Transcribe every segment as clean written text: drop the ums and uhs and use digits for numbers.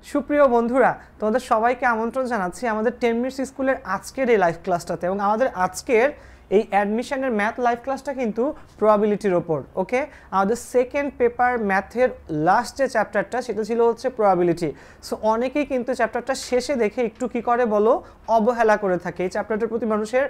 সুপ্রিয় বন্ধুরা, তোমাদের সবাইকে আমন্ত্রণ জানাচ্ছি আমাদের 10 মিনিটস স্কুলের আজকের এই লাইভ ক্লাসটাতে। এবং আমাদের আজকের এই অ্যাডমিশনের ম্যাথ লাইভ ক্লাসটা কিন্তু প্রবাবিলিটির ওপর। ওকে, আমাদের সেকেন্ড পেপার ম্যাথের লাস্ট যে চ্যাপ্টারটা সেটা ছিল হচ্ছে প্রবাবিলিটি। সো অনেকেই কিন্তু চ্যাপ্টারটা শেষে দেখে একটু কি করে বলো, অবহেলা করে থাকে। এই চ্যাপ্টারটার প্রতি মানুষের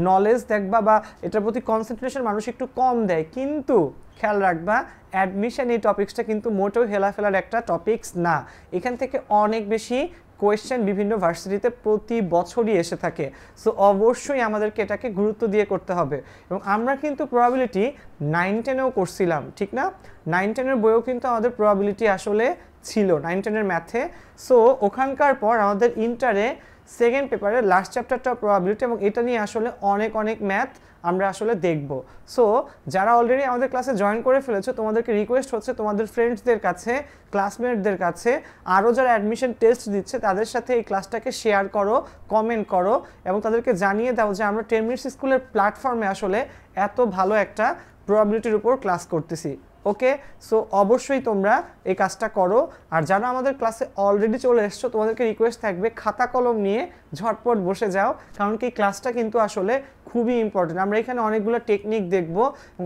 নলেজ দেখবা বা এটার প্রতি কনসেন্ট্রেশন মানুষ একটু কম দেয়, কিন্তু খেয়াল রাখবা অ্যাডমিশন এই টপিক্সটা কিন্তু মোটেও হেলাফেলার একটা টপিক্স না। এখান থেকে অনেক বেশি কোয়েশ্চেন বিভিন্ন ভার্সিটিতে প্রতি বছরই এসে থাকে। সো অবশ্যই আমাদেরকে এটাকে গুরুত্ব দিয়ে করতে হবে। এবং আমরা কিন্তু প্রবাবিলিটি 9-10-এও করছিলাম, ঠিক না? 9-10-এর বইও কিন্তু আমাদের প্রবাবিলিটি আসলে ছিল 9-10-এর ম্যাথে। সো ওখানকার পর আমাদের ইন্টারে সেকেন্ড পেপারের লাস্ট চ্যাপ্টারটা প্রবাবিলিটি, এবং এটা নিয়ে আসলে অনেক ম্যাথ আমরা আসলে দেখব। সো যারা অলরেডি আমাদের ক্লাসে জয়েন করে ফেলেছো, তোমাদেরকে রিকোয়েস্ট হচ্ছে তোমাদের ফ্রেন্ডসদের কাছে, ক্লাসমেটদের কাছে, আরও যারা অ্যাডমিশন টেস্ট দিচ্ছে তাদের সাথে এই ক্লাসটাকে শেয়ার করো, কমেন্ট করো এবং তাদেরকে জানিয়ে দাও যে আমরা 10 মিনিটস স্কুলের প্ল্যাটফর্মে আসলে এত ভালো একটা প্রবাবিলিটির উপর ক্লাস করতেছি। ওকে, সো অবশ্যই তোমরা এই কাজটা করো। আর যারা আমাদের ক্লাসে অলরেডি চলে এসছো, তোমাদেরকে রিকোয়েস্ট থাকবে খাতা কলম নিয়ে ঝটপট বসে যাও, কারণ কি ক্লাসটা কিন্তু আসলে খুবই ইম্পর্টেন্ট। আমরা এখানে অনেকগুলো টেকনিক দেখব,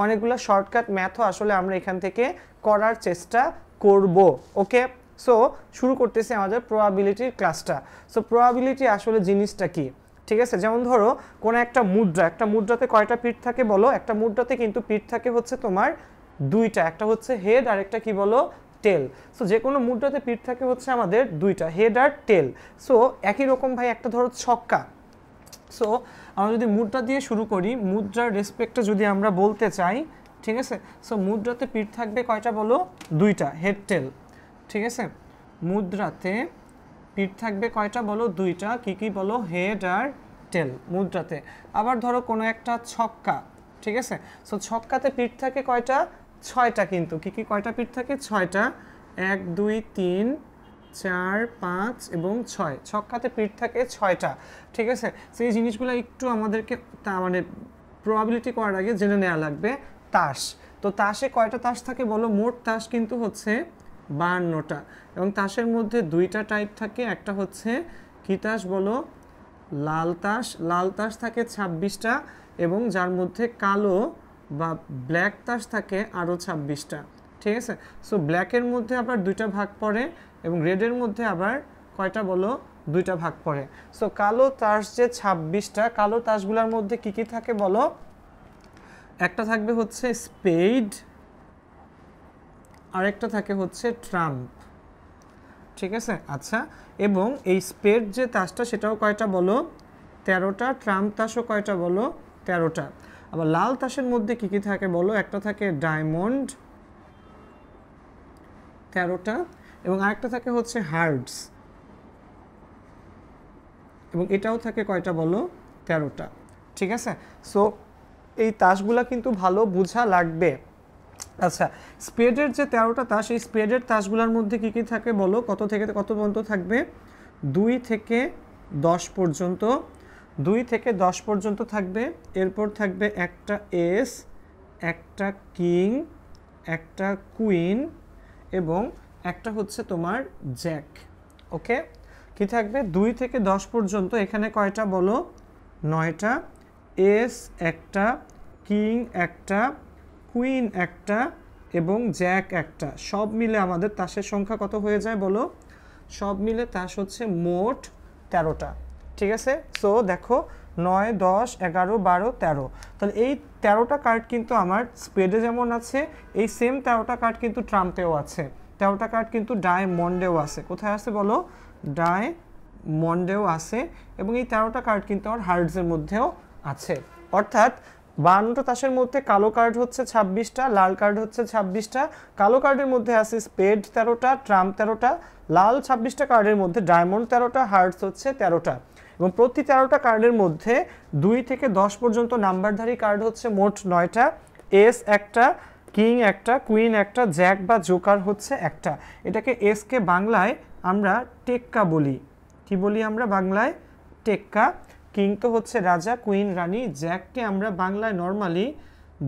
অনেকগুলো শর্টকাট ম্যাথও আসলে আমরা এখান থেকে করার চেষ্টা করব। ওকে, সো শুরু করতেছি আমাদের প্রবাবিলিটির ক্লাসটা। সো প্রবাবিলিটি আসলে জিনিসটা কি, ঠিক আছে? যেমন ধরো কোনো একটা মুদ্রাতে কয়টা পিঠ থাকে বলো? একটা মুদ্রাতে কিন্তু পিঠ থাকে হচ্ছে তোমার দুইটা, একটা হচ্ছে হেড আর একটা কি বলো, টেল। সো যে কোনো মুদ্রাতে পিঠ থাকে হচ্ছে আমাদের দুইটা, হেড আর টেল। সো একই রকম ভাই একটা ধরো ছক্কা। সো আমরা যদি মুদ্রা দিয়ে শুরু করি, মুদ্রার রেসপেক্টে যদি আমরা বলতে চাই, ঠিক আছে? সো মুদ্রাতে পিঠ থাকবে কয়টা বলো? দুইটা, হেড টেল। ঠিক আছে, মুদ্রাতে পিঠ থাকবে কয়টা বলো? দুইটা। কি কি বলো? হেড আর টেল মুদ্রাতে। আবার ধরো কোনো একটা ছক্কা, ঠিক আছে? সো ছক্কাতে পিঠ থাকে কয়টা? ছয়টা। কিন্তু কি কি কয়টা পিঠ থাকে? ছয়টা। 1 2 3 4 5 এবং 6, ছক্কাতে পিঠ থাকে ছয়টা। ঠিক আছে, সেই জিনিসগুলো একটু আমাদেরকে মানে প্রবাবিলিটি করার আগে জেনে নেওয়া লাগবে। তাস, তো তাসে কয়টা তাস থাকে বলো? মোট তাস কিন্তু হচ্ছে 52টা। এবং তাসের মধ্যে দুইটা টাইপ থাকে, একটা হচ্ছে কি তাস বলো? লাল তাস। লাল তাস থাকে 26টা, এবং যার মধ্যে কালো বা ব্ল্যাক তাস থাকে আরও 26টা। ঠিক আছে, সো ব্ল্যাকের মধ্যে আবার দুইটা ভাগ পড়ে এবং রেডের মধ্যে আবার কয়টা বলো? দুইটা ভাগ পড়ে। সো কালো তাস যে 26টা, কালো তাসগুলোর মধ্যে কি কি থাকে বলো? একটা থাকবে হচ্ছে স্পেড, আরেকটা থাকে হচ্ছে ট্রাম্প। ঠিক আছে, আচ্ছা। এবং এই স্পেড যে তাসটা সেটাও কয়টা বলো? 13টা। ট্রাম্প তাসও কয়টা বলো? 13টা। আবার লাল তাসের মধ্যে কি কি থাকে বলো? একটা থাকে ডায়মন্ড, 13টা, এবং আরেকটা থাকে হচ্ছে হার্টস, এবং এটাও থাকে কয়টা বলো? 13টা। ঠিক আছে, সো এই তাসগুলা কিন্তু ভালো বোঝা লাগবে। আচ্ছা, স্পেডের যে 13টা তাস, এই স্পেডের তাসগুলোর মধ্যে কি কি থাকে বলো? কত থেকে কত পর্যন্ত থাকবে? 2 থেকে 10 পর্যন্ত। 2 থেকে 10 পর্যন্ত থাকবে। এরপর থাকবে একটা এস, একটা কিং, একটা কুইন এবং একটা হচ্ছে তোমার জ্যাক। ওকে, কি থাকবে? 2 থেকে 10 পর্যন্ত। এখানে কয়টা বলো? 9টা। এস একটা, কিং একটা, কুইন একটা এবং জ্যাক একটা। সব মিলে আমাদের তাসের সংখ্যা কত হয়ে যায় বলো? সব মিলে তাস হচ্ছে মোট 13টা। ঠিক আছে, সো দেখো 9 10 11 12 13। তাহলে এই 13টা কার্ড কিন্তু আমার স্পেডে যেমন আছে, এই সেম 13টা কার্ড কিন্তু ট্রাম্পেও আছে। 13টা কার্ড কিন্তু ডায়মন্ডেও আছে। কোথায় আছে বলো? ডায়মন্ডেও আছে। এবং এই 13টা কার্ড কিন্তু আমার হার্টসের মধ্যেও আছে। অর্থাৎ 52টা তাসের মধ্যে কালো কার্ড হচ্ছে 26টা, লাল কার্ড হচ্ছে 26টা। কালো কার্ডের মধ্যে আছে স্পেড 13টা, ট্রাম্প 13টা, লাল 26টা কার্ডের মধ্যে ডায়মন্ড 13টা, হার্টস হচ্ছে 13টা। এবং প্রতি 13টা কার্ডের মধ্যে 2 থেকে 10 পর্যন্ত নাম্বারধারী কার্ড হচ্ছে মোট 9টা। এস একটা, কিং একটা, কুইন একটা, জ্যাক বা জোকার হচ্ছে একটা। এটাকে এসকে বাংলায় আমরা টেক্কা বলি। কি বলি আমরা বাংলায়? টেক্কা। কিং তো হচ্ছে রাজা, কুইন রানী, জ্যাককে আমরা বাংলায় নর্মালি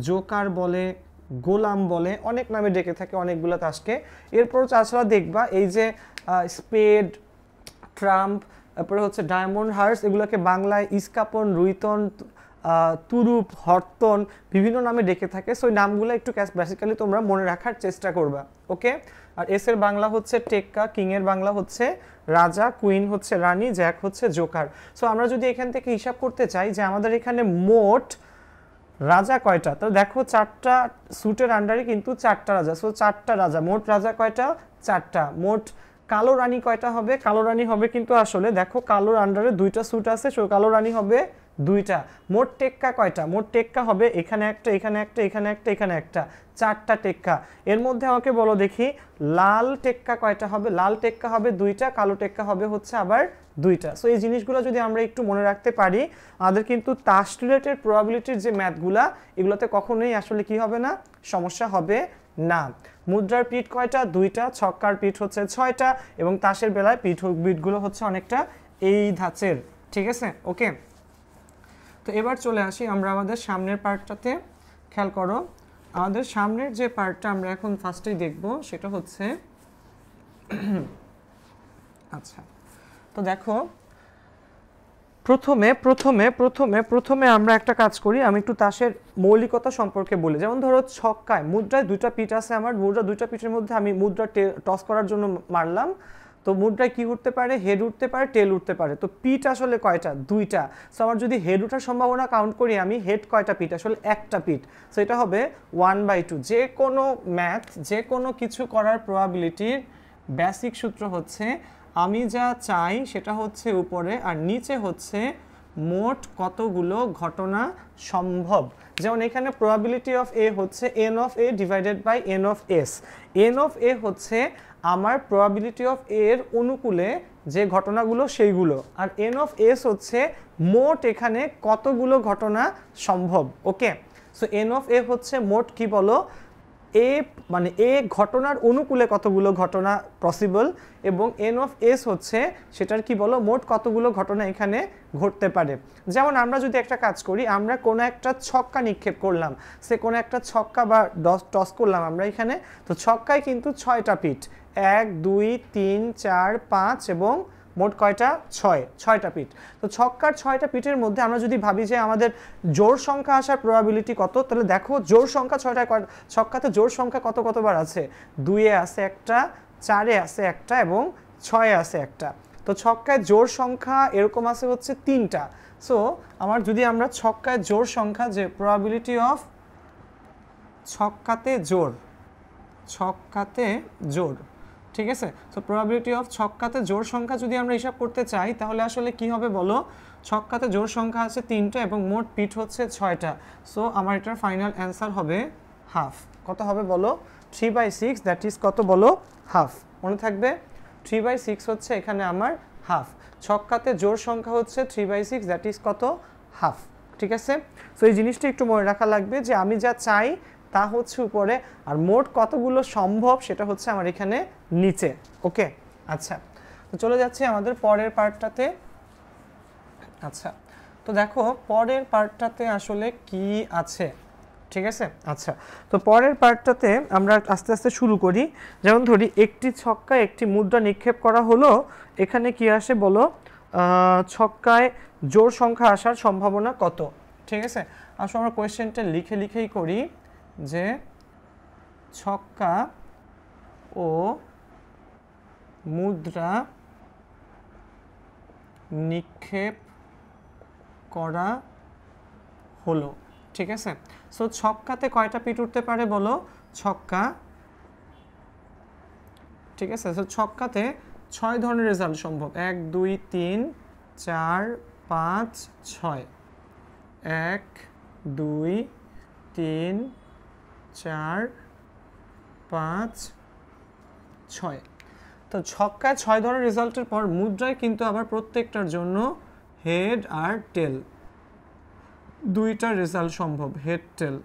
জোকার বলে, গোলাম বলে, অনেক নামে ডেকে থাকে অনেকগুলো তাসকে। এরপর তাছাড়া দেখবা এই যে স্পেড, ট্রাম্প, তারপরে হচ্ছে ডায়মন্ড হার্স, এগুলোকে বাংলায় ইস্কাপন, রুইতন, তুরুপ, হরতন বিভিন্ন নামে ডেকে থাকে। সো এই নামগুলো একটু বেসিক্যালি তোমরা মনে রাখার চেষ্টা করবা, ওকে। আর এস এর বাংলা হচ্ছে টেক্কা, কিং এর বাংলা হচ্ছে রাজা, কুইন হচ্ছে রানী, জ্যাক হচ্ছে জোকার। সো আমরা যদি এখান থেকে হিসাব করতে চাই যে আমাদের এখানে মোট রাজা কয়টা, তো দেখো 4টা স্যুটের আন্ডারে কিন্তু 4টা রাজা, সো 4টা রাজা, মোট রাজা কয়টা, 4টা। মোট কালো রানী কয়টা হবে, কালো রানী হবে কিন্তু আসলে দেখো কালোর আন্ডারে 2টা স্যুট আছে, সো কালো রানী হবে 2টা। মোট টেক্কা কয়টা, মোট টেক্কা হবে এখানে একটা, এখানে একটা, এখানে একটা, এখানে একটা, 4টা টেক্কা। এর মধ্যে আমাকে বলো দেখি লাল টেক্কা কয়টা হবে, লাল টেক্কা হবে 2টা, কালো টেক্কা হবে হচ্ছে আবার 2টা। সো এই জিনিসগুলো যদি আমরা একটু মনে রাখতে পারি, আমাদের কিন্তু তাস রিলেটেড প্রবাবিলিটির যে ম্যাথগুলা এগুলোতে কখনোই আসলে কি হবে না, সমস্যা হবে না। মুদ্রার পিঠ কয়টা, 2টা, ছক্কার পিঠ হচ্ছে 6টা, এবং তাসের বেলায় পিঠগুলো হচ্ছে অনেকটা এই ধাঁচের, ঠিক আছে, ওকে। তো এবার চলে আসি আমরা আমাদের সামনের পার্টটাতে। খেয়াল করো, আমাদের সামনের যে পার্টটা আমরা এখন ফার্স্টেই দেখব সেটা হচ্ছে আচ্ছা, তো দেখো প্রথমে আমরা একটা কাজ করি, আমি একটু তাসের মৌলিকতা সম্পর্কে বলি। যেমন ধরো ছক্কায় মুদ্রায় 2টা পিঠ আছে, আমার মুদ্রা 2টা পিঠের মধ্যে আমি মুদ্রা টস করার জন্য মারলাম, তো মুদ্রায় কি উঠতে পারে, হেড উঠতে পারে, টেল উঠতে পারে। তো পিঠ আসলে কয়টা, 2টা। সো আমার যদি হেড ওঠার সম্ভাবনা কাউন্ট করি আমি, হেড কয়টা পিঠ, আসলে একটা পিঠ, সো এটা হবে 1/2। যে কোনো ম্যাথ, যে কোনো কিছু করার প্রবাবিলিটির বেসিক সূত্র হচ্ছে আমি যা চাই সেটা হচ্ছে উপরে, আর নিচে হচ্ছে মোট কতগুলো ঘটনা সম্ভব। যেমন এখানে প্রবাবিলিটি অফ এ হচ্ছে N of A divided by N of S. N of A হচ্ছে আমার প্রবাবিলিটি অফ এর অনুকূলে যে ঘটনাগুলো সেইগুলো, আর এন অফ এস হচ্ছে মোট এখানে কতগুলো ঘটনা সম্ভব, ওকে। সো এন অফ এ হচ্ছে মোট কি বলো, এ মানে এ ঘটনার অনুকূলে কতগুলো ঘটনা পসিবল, এবং এন অফ এস হচ্ছে সেটার কি বলো, মোট কতগুলো ঘটনা এখানে ঘটতে পারে। যেমন আমরা যদি একটা কাজ করি, আমরা কোনো একটা ছক্কা নিক্ষেপ করলাম, সে কোনো একটা ছক্কা বা টস করলাম আমরা এখানে, তো ছক্কায় কিন্তু 6টা পিঠ, 1 2 3 4 5 এবং মোট কয়টা, 6টা পিঠ। তো ছক্কার 6টা পিঠের মধ্যে আমরা যদি ভাবি যে আমাদের জোড় সংখ্যা আসার প্রবাবিলিটি কত, তাহলে দেখো জোড় সংখ্যা 6টা, ছক্কাতে জোড় সংখ্যা কতবার আছে, 2-এ আছে একটা, 4-এ আছে একটা এবং 6-এ আছে একটা। তো ছক্কায় জোড় সংখ্যা এরকম আছে হচ্ছে 3টা। সো আমার যদি আমরা ছক্কায় জোড় সংখ্যা, যে প্রবাবিলিটি অফ ছক্কাতে জোড়, ঠিক আছে। সো প্রবাবিলিটি অফ ছক্কাতে জোড় সংখ্যা যদি আমরা হিসাব করতে চাই, তাহলে আসলে কি হবে বলো, ছক্কাতে জোড় সংখ্যা আছে 3টা এবং মোট পিঠ হচ্ছে 6টা। সো আমার এটার ফাইনাল অ্যান্সার হবে হাফ। কত হবে বলো, 3/6, দ্যাট ইজ কত বলো, হাফ। মনে থাকবে 3/6 হচ্ছে এখানে আমার হাফ। ছক্কাতে জোড় সংখ্যা হচ্ছে 3/6, দ্যাট ইজ কত, হাফ, ঠিক আছে। সো এই জিনিসটা একটু মনে রাখা লাগবে যে আমি যা চাই তা হচ্ছে উপরে, আর মোট কতগুলো সম্ভব সেটা হচ্ছে আমার এখানে নিচে, ওকে। আচ্ছা, তো চলে যাচ্ছি আমাদের পরের পার্টটাতে। আচ্ছা, তো দেখো পরের পার্টটাতে আসলে কি আছে, ঠিক আছে। আচ্ছা, তো পরের পার্টটাতে আমরা আস্তে আস্তে শুরু করি। যেমন ধরি একটি ছক্কায় একটি মুদ্রা নিক্ষেপ করা হলো, এখানে কি আসে বলো, ছক্কায় জোড় সংখ্যা আসার সম্ভাবনা কত, ঠিক আছে। আসলে আমরা কোয়েশ্চেনটা লিখেই করি যে ছক্কা ও মুদ্রা নিক্ষেপ করা হলো, ঠিক আছে। সো ছক্কাতে কয়টা পিঠ উঠতে পারে বলো, ছক্কা, ঠিক আছে। সো ছক্কাতে 6 ধরনের রেজাল্ট সম্ভব, 1 2 3 4 5 6, 1 2 3 4 5 6। তো ছক্কায় 6 ধরনের রেজাল্টের পর মুদ্রায় কিন্তু আবার প্রত্যেকটার জন্য হেড আর টেল 2টা রেজাল্ট সম্ভব, হেড টেল।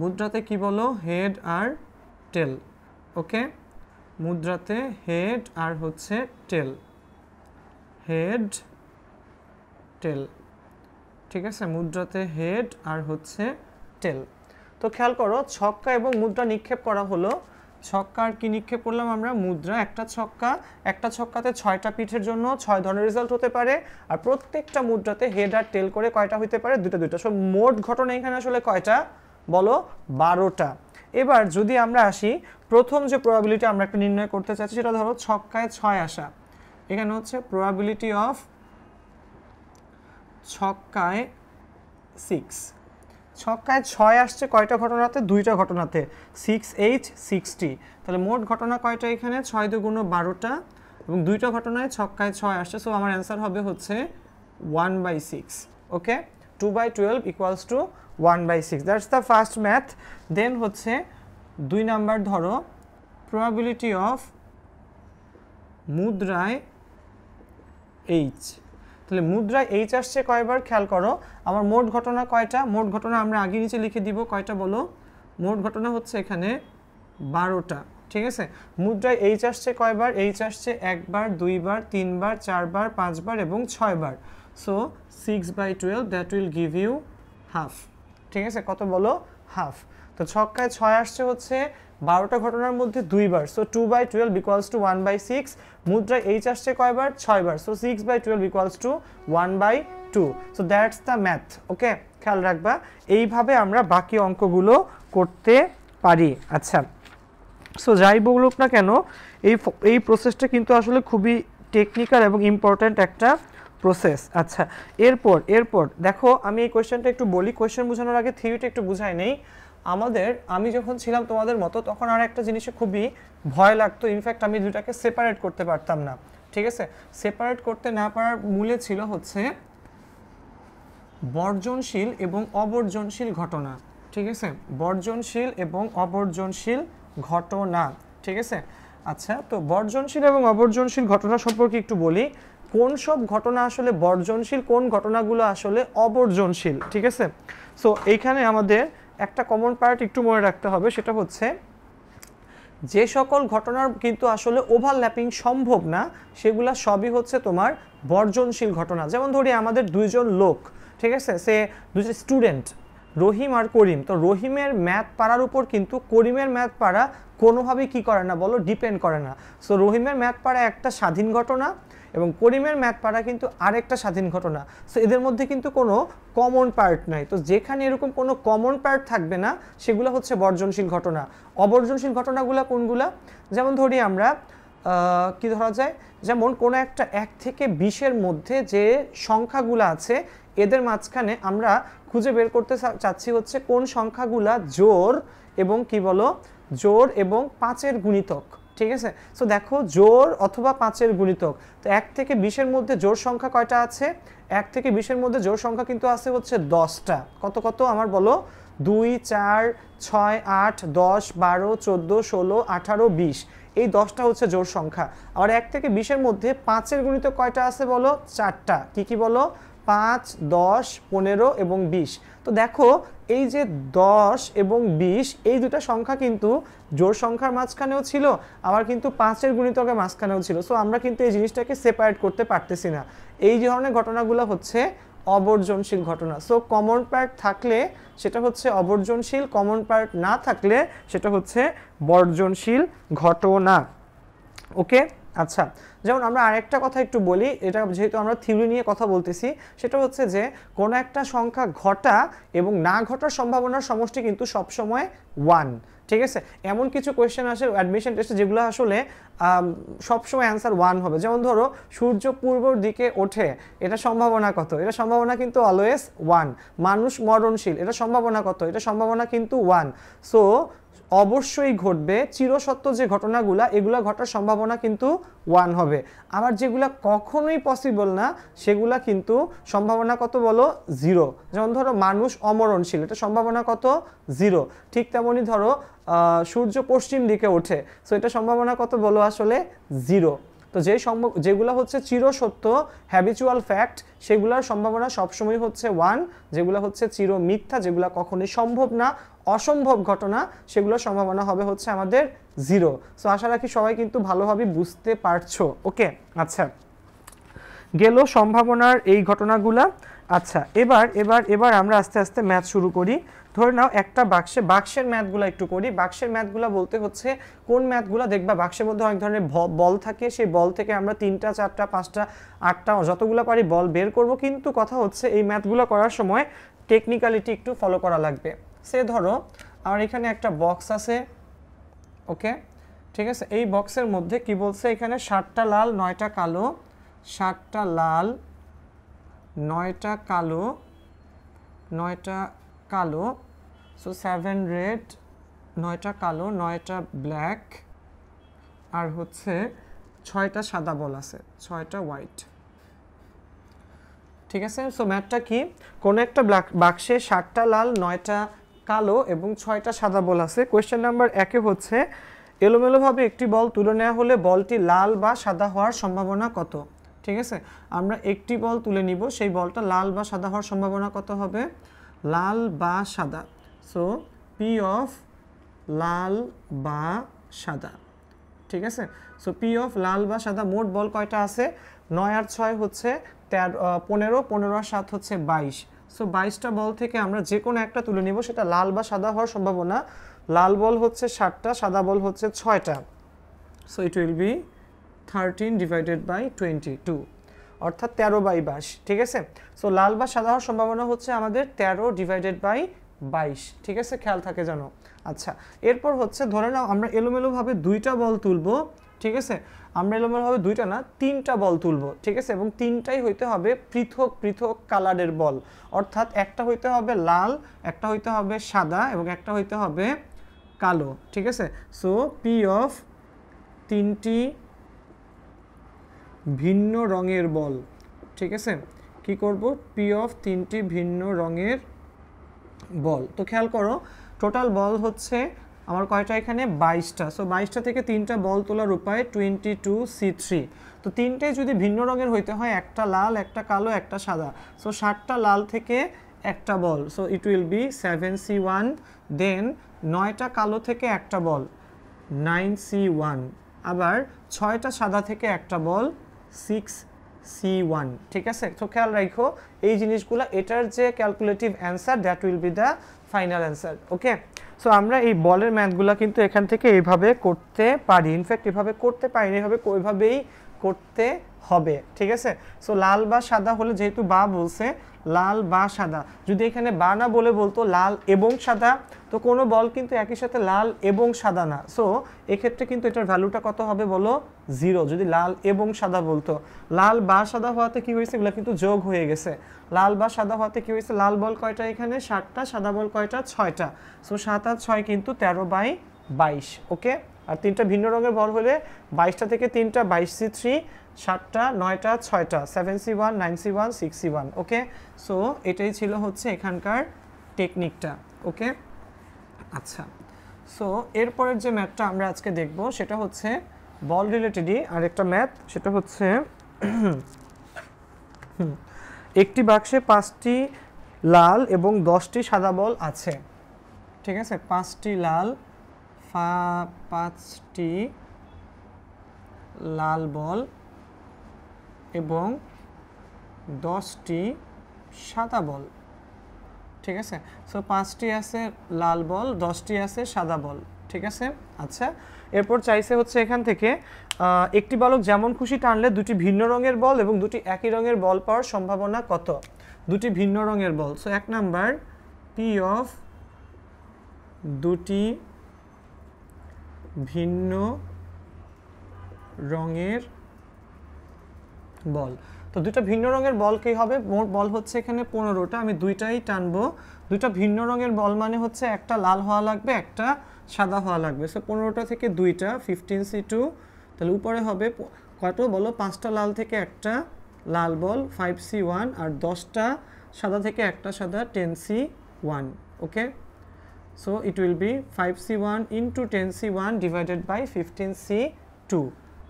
মুদ্রাতে কি বলো, হেড আর টেল, ওকে। মুদ্রাতে হেড আর হচ্ছে টেল, হেড টেল, ঠিক আছে। মুদ্রাতে হেড আর হচ্ছে টেল। তো খেয়াল করো ছক্কা এবং মুদ্রা নিক্ষেপ করা হলো, ছক্কা আর কি নিক্ষেপ করলাম আমরা? মুদ্রা। একটা ছক্কাতে 6টা পিঠের জন্য 6 ধরনের রেজাল্ট হতে পারে, আর প্রত্যেকটা মুদ্রাতে হেড আর টেল করে কয়টা হতে পারে? দুটো। সো মোট ঘটনা এখানে আসলে কয়টা বলো? 12টা। এবার যদি আমরা আসি প্রথম যে প্রবাবিলিটি আমরা একটা নির্ণয় করতে চাচ্ছি, সেটা ধরো ছক্কায় 6 আসা। এখানে হচ্ছে প্রবাবিলিটি অফ ছক্কায় 6। ছক্কায় 6 আসছে কয়টা ঘটনাতে? 2টা ঘটনাতে, 6, 8, 60। তাহলে মোট ঘটনা কয়টা এখানে? 6 দুগুণ 12টা, এবং 2টা ঘটনায় ছক্কায় 6 আসছে। সো আমার অ্যান্সার হবে হচ্ছে 1/6। Okay, 2/12 equals to 1/6। That's the first math. Then হচ্ছে 2 নাম্বার ধরো প্রবাবিলিটি অফ মুদ্রায় H। তাহলে মুদ্রায় H আসছে কয়বার? খেয়াল করো, আমার মোট ঘটনা কয়টা? মোট ঘটনা আমরা আগে নিচে লিখে দিব, কয়টা বলো? মোট ঘটনা হচ্ছে এখানে 12টা। ঠিক আছে, মুদ্রায় H আসছে কয়বার? H আসছে 1 বার, 2 বার, 3 বার, 4 বার, 5 বার এবং 6 বার। So 6/12 that will give you half. ঠিক আছে, কত বলো? হাফ। তো ছক্কায় 6 আসছে হচ্ছে 12টা ঘটনার মধ্যে 2 বার। So 2/12 equals to 1/6। মুদ্রায় H আসছে কয়বার? 6 বার। So 6/12 equals to 1/2। So that's the math. Okay, খেয়াল রাখবা, এইভাবে আমরা বাকি অঙ্কগুলো করতে পারি। আচ্ছা, সো যাই বলুক না কেন, এই প্রসেসটা কিন্তু আসলে খুবই টেকনিক্যাল এবং ইম্পর্ট্যান্ট একটা প্রসেস। আচ্ছা, এরপর দেখো, আমি এই কোয়েশ্চেনটা একটু বলি। কোয়েশ্চেন বোঝানোর আগে থিওরিটা একটু বুঝাই নেই। আমি যখন ছিলাম তোমাদের মতো, তখন আর একটা জিনিসে খুবই ভয় লাগতো। ইনফ্যাক্ট আমি দুটাকে সেপারেট করতে পারতাম না। ঠিক আছে, সেপারেট করতে না পারার মূলে ছিল হচ্ছে বর্জনশীল এবং অবর্জনশীল ঘটনা। ঠিক আছে, বর্জনশীল এবং অবর্জনশীল ঘটনা। ঠিক আছে, আচ্ছা, তো বর্জনশীল এবং অবর্জনশীল ঘটনা সম্পর্কে একটু বলি। কোন সব ঘটনা আসলে বর্জনশীল, কোন ঘটনাগুলো আসলে অবর্জনশীল। ঠিক আছে, সো এইখানে আমাদের একটা কমন পার্ট একটু মনে রাখতে হবে, সেটা হচ্ছে যে সকল ঘটনার কিন্তু আসলে ওভারল্যাপিং সম্ভব না, সেগুলা সবই হচ্ছে তোমার বর্জনশীল ঘটনা। যেমন ধরি আমাদের দুইজন লোক, ঠিক আছে, সে দুজন স্টুডেন্ট, রহিম আর করিম। তো রহিমের ম্যাথ পারার উপর কিন্তু করিমের ম্যাথ পারা কোনোভাবেই কি করে না বলো? ডিপেন্ড করে না। সো রহিমের ম্যাথ পারা একটা স্বাধীন ঘটনা এবং করিমের ম্যাথ পারা কিন্তু আরেকটা স্বাধীন ঘটনা। সো এদের মধ্যে কিন্তু কোনো কমন পার্ট নাই। তো যেখানে এরকম কোনো কমন পার্ট থাকবে না, সেগুলো হচ্ছে বর্জনশীল ঘটনা। অবর্জনশীল ঘটনাগুলো কোনগুলা? যেমন ধরি আমরা কি ধরা যায়, যেমন কোনো একটা 1 থেকে 20-এর মধ্যে যে সংখ্যাগুলো আছে, এদের মাঝখানে আমরা খুঁজে বের করতে চাচ্ছি হচ্ছে কোন সংখ্যাগুলা জোড় এবং কি বলো? জোড় এবং 5-এর গুণিতক। ঠিক আছে, সো দেখো, জোড় অথবা 5-এর গুণিতক। তো 1 থেকে 20-এর মধ্যে জোড় সংখ্যা কয়টা আছে? 1 থেকে 20-এর মধ্যে জোড় সংখ্যা কিন্তু আছে হচ্ছে 10টা। কত কত আমার বলো? 2, 4, 6, 8, 10, 12, 14, 16, 18, 20। এই 10টা হচ্ছে জোড় সংখ্যা। আর 1 থেকে 20-এর মধ্যে 5-এর গুণিতক কয়টা আছে বলো? 4টা। কি কি বলো? 5, 10, 15 এবং 20। তো দেখো, এই যে 10 এবং 20, এই দুটো সংখ্যা কিন্তু জোড় সংখ্যার মাঝখানেও ছিল, আবার কিন্তু 5-এর গুণিতকের মাঝখানেও ছিল। সো আমরা কিন্তু এই জিনিসটাকে সেপারেট করতে পারতেছি না। এই ধরনের ঘটনাগুলো হচ্ছে অবর্জনশীল ঘটনা। সো কমন পার্ট থাকলে সেটা হচ্ছে অবর্জনশীল, কমন পার্ট না থাকলে সেটা হচ্ছে বর্জনশীল ঘটনা। ওকে, আচ্ছা, যেমন আমরা আরেকটা কথা একটু বলি, এটা যেহেতু আমরা থিওরি নিয়ে কথা বলতেছি, সেটা হচ্ছে যে কোনো একটা সংখ্যা ঘটা এবং না ঘটার সম্ভাবনার সমষ্টি কিন্তু সবসময় 1। ঠিক আছে, এমন কিছু কোয়েশ্চেন আসে অ্যাডমিশন টেস্টে যেগুলো আসলে সবসময় অ্যান্সার 1 হবে। যেমন ধরো, সূর্য পূর্বর দিকে ওঠে, এটা সম্ভাবনা কত? এটা সম্ভাবনা কিন্তু অলওয়েজ 1। মানুষ মরণশীল, এটা সম্ভাবনা কত? এটা সম্ভাবনা কিন্তু 1। সো অবশ্যই ঘটবে। চিরসত্য যে ঘটনাগুলা, এগুলা ঘটার সম্ভাবনা কিন্তু 1 হবে। আবার যেগুলা কখনোই পসিবল না, সেগুলা কিন্তু সম্ভাবনা কত বলো? 0। যেমন ধরো, মানুষ অমরণশীল, এটা সম্ভাবনা কত? 0। ঠিক তেমনি ধরো, সূর্য পশ্চিম দিকে ওঠে, সো এটা সম্ভাবনা কত বলো? আসলে 0। তো যেগুলো হচ্ছে চিরসত্য, হ্যাবিচুয়াল ফ্যাক্ট, সেগুলোর সম্ভাবনা সবসময় হচ্ছে 1। যেগুলো হচ্ছে চির মিথ্যা, যেগুলো কখনোই সম্ভব না, অসম্ভব ঘটনা, সেগুলোর সম্ভাবনা হবে হচ্ছে আমাদের 0। সো আশা রাখি সবাই কিন্তু ভালোভাবে বুঝতে পারছো। ওকে, আচ্ছা, গেল সম্ভাবনার এই ঘটনাগুলা। আচ্ছা, এবার আমরা আস্তে আস্তে ম্যাথ শুরু করি। ধরে নাও একটা বাক্সের ম্যাথগুলো একটু করি। বাক্সের ম্যাথগুলো বলতে হচ্ছে কোন ম্যাথগুলো দেখবা বাক্সের মধ্যে অনেক ধরনের বল থাকে, সেই বল থেকে আমরা 3টা 4টা 5টা 8টা যতগুলো পারি বল বের করব, কিন্তু কথা হচ্ছে এই ম্যাথগুলো করার সময় টেকনিক্যালিটি একটু ফলো করা লাগবে। সে ধরো আর এখানে একটা বক্স আছে, ওকে ঠিক আছে, এই বক্সের মধ্যে কি বলছে এখানে 7টা লাল 9টা কালো, 7টা লাল 9টা কালো, 9টা কালো, সো 7 রেড, 9টা কালো 9টা ব্ল্যাক, আর হচ্ছে 6টা সাদা বল আছে, 6টা হোয়াইট। ঠিক আছে, সো ম্যাথটা কি, কোন একটা বাক্সে 7টা লাল 9টা কালো এবং 6টা সাদা বল আছে। কোয়েশ্চেন নাম্বার 1 হচ্ছে এলোমেলোভাবে একটি বল তুলে নেওয়া হলে বলটি লাল বা সাদা হওয়ার সম্ভাবনা কত। ঠিক আছে, আমরা একটি বল তুলে নিব, সেই বলটা লাল বা সাদা হওয়ার সম্ভাবনা কত হবে, লাল বা সাদা। সো পি অফ লাল বা সাদা। ঠিক আছে, সো পি অফ লাল বা সাদা। মোট বল কয়টা আছে, 9 আর 6 হচ্ছে 15, 15 আর 7 হচ্ছে 22। সো 22টা বল থেকে আমরা যে কোনো একটা তুলে নিব, সেটা লাল বা সাদা হওয়ার সম্ভাবনা, লাল বল হচ্ছে 7টা, সাদা বল হচ্ছে 6টা। So it will be 13 divided by 22, অর্থাৎ 13/22। ঠিক আছে, সো লাল বা সাদা হওয়ার সম্ভাবনা হচ্ছে আমাদের 13 ডিভাইডেড বাই 22। ঠিক আছে, খেয়াল থাকে জানো। আচ্ছা, এরপর হচ্ছে ধরে নাও আমরা এলোমেলোভাবে 2টা বল তুলবো। ঠিক আছে, আমরা এলোমেলোভাবে 2টা না 3টা বল তুলবো। ঠিক আছে, এবং 3টাই হইতে হবে পৃথক পৃথক কালারের বল, অর্থাৎ একটা হইতে হবে লাল, একটা হইতে হবে সাদা এবং একটা হইতে হবে কালো। ঠিক আছে, সো পি অফ 3টি ভিন্ন রঙের বল। ঠিক আছে, কি করব, পি অফ 3টি ভিন্ন রঙের বল। তো খেয়াল করো টোটাল বল হচ্ছে আমার কয়টা এখানে, 22টা। সো 22টা থেকে 3টা বল তোলার উপায় 22C3। তো 3টাই যদি ভিন্ন রঙের হইতে হয়, একটা লাল, একটা কালো, একটা সাদা, সো 7টা লাল থেকে একটা বল, so it will be 7C1। Then 9টা কালো থেকে একটা বল, 9C1। আবার 6টা সাদা থেকে একটা বল, 6C1। ঠিক আছে, তো খেয়াল রাখো এই জিনিসগুলো, এটার যে calculative answer that will be the final answer. Okay, so আমরা এই বলের ম্যাথগুলো কিন্তু এখান থেকে এইভাবে করতে পারি, ইনফ্যাক্ট এভাবে করতে পারি না, এভাবে ওইভাবেই করতে হবে। ঠিক আছে, সো লাল বা সাদা হলে, যেহেতু বা বলছে লাল বা সাদা, যদি এখানে বা না বলে বলতো লাল এবং সাদা, তো কোনো বল কিন্তু একই সাথে লাল এবং সাদা না। সো এক্ষেত্রে কিন্তু এটার ভ্যালুটা কত হবে বলো, 0। যদি লাল এবং সাদা বলতো, লাল বা সাদা হওয়াতে কি হয়েছে, এগুলো কিন্তু যোগ হয়ে গেছে। লাল বা সাদা হওয়াতে কি হয়েছে, লাল বল কয়টা এখানে 7টা, সাদা বল কয়টা 6টা। সো 7 আর 6 কিন্তু 13/22। ওকে, আর 3টা ভিন্ন রঙের বল হলে 22টা থেকে 3টা 22C3, 7টা 9টা 6টা 7C1, 9C1, 6C1। ওকে, সো এটাই ছিল হচ্ছে এখানকার টেকনিকটা। ওকে, আচ্ছা, সো এরপরের যে ম্যাথটা আমরা আজকে দেখব সেটা হচ্ছে বল রিলেটেডই আরেকটা ম্যাথ, সেটা হচ্ছে একটি বাক্সে 5টি লাল এবং 10টি সাদা বল আছে। ঠিক আছে, 5টি লাল, 5টি লাল বল এবং 10টি সাদা বল। ঠিক আছে, সো 5টি আছে লাল বল, 10টি আছে সাদা বল। ঠিক আছে, আচ্ছা, এরপর চাইছে হচ্ছে এখান থেকে একটি বালক যেমন খুশি টানলে 2টি ভিন্ন রঙের বল এবং 2টি একই রঙের বল পাওয়ার সম্ভাবনা কত। 2টি ভিন্ন রঙের বল, সো 1 নাম্বার পি অফ 2টি ভিন্ন রঙের বল। তো 2টা ভিন্ন রঙের বল কি হবে, মোট বল হচ্ছে এখানে 15টা, আমি 2টাই টানবো। 2টা ভিন্ন রঙের বল মানে হচ্ছে একটা লাল হওয়া লাগবে, একটা সাদা হওয়া লাগবে। সো 15টা থেকে 2টা 15C2, তাহলে উপরে হবে কত বলো, 5টা লাল থেকে একটা লাল বল 5C1, আর 10টা সাদা থেকে একটা সাদা 10C1। Okay, so it will be 5C1 into 10C1 divided by 15C2।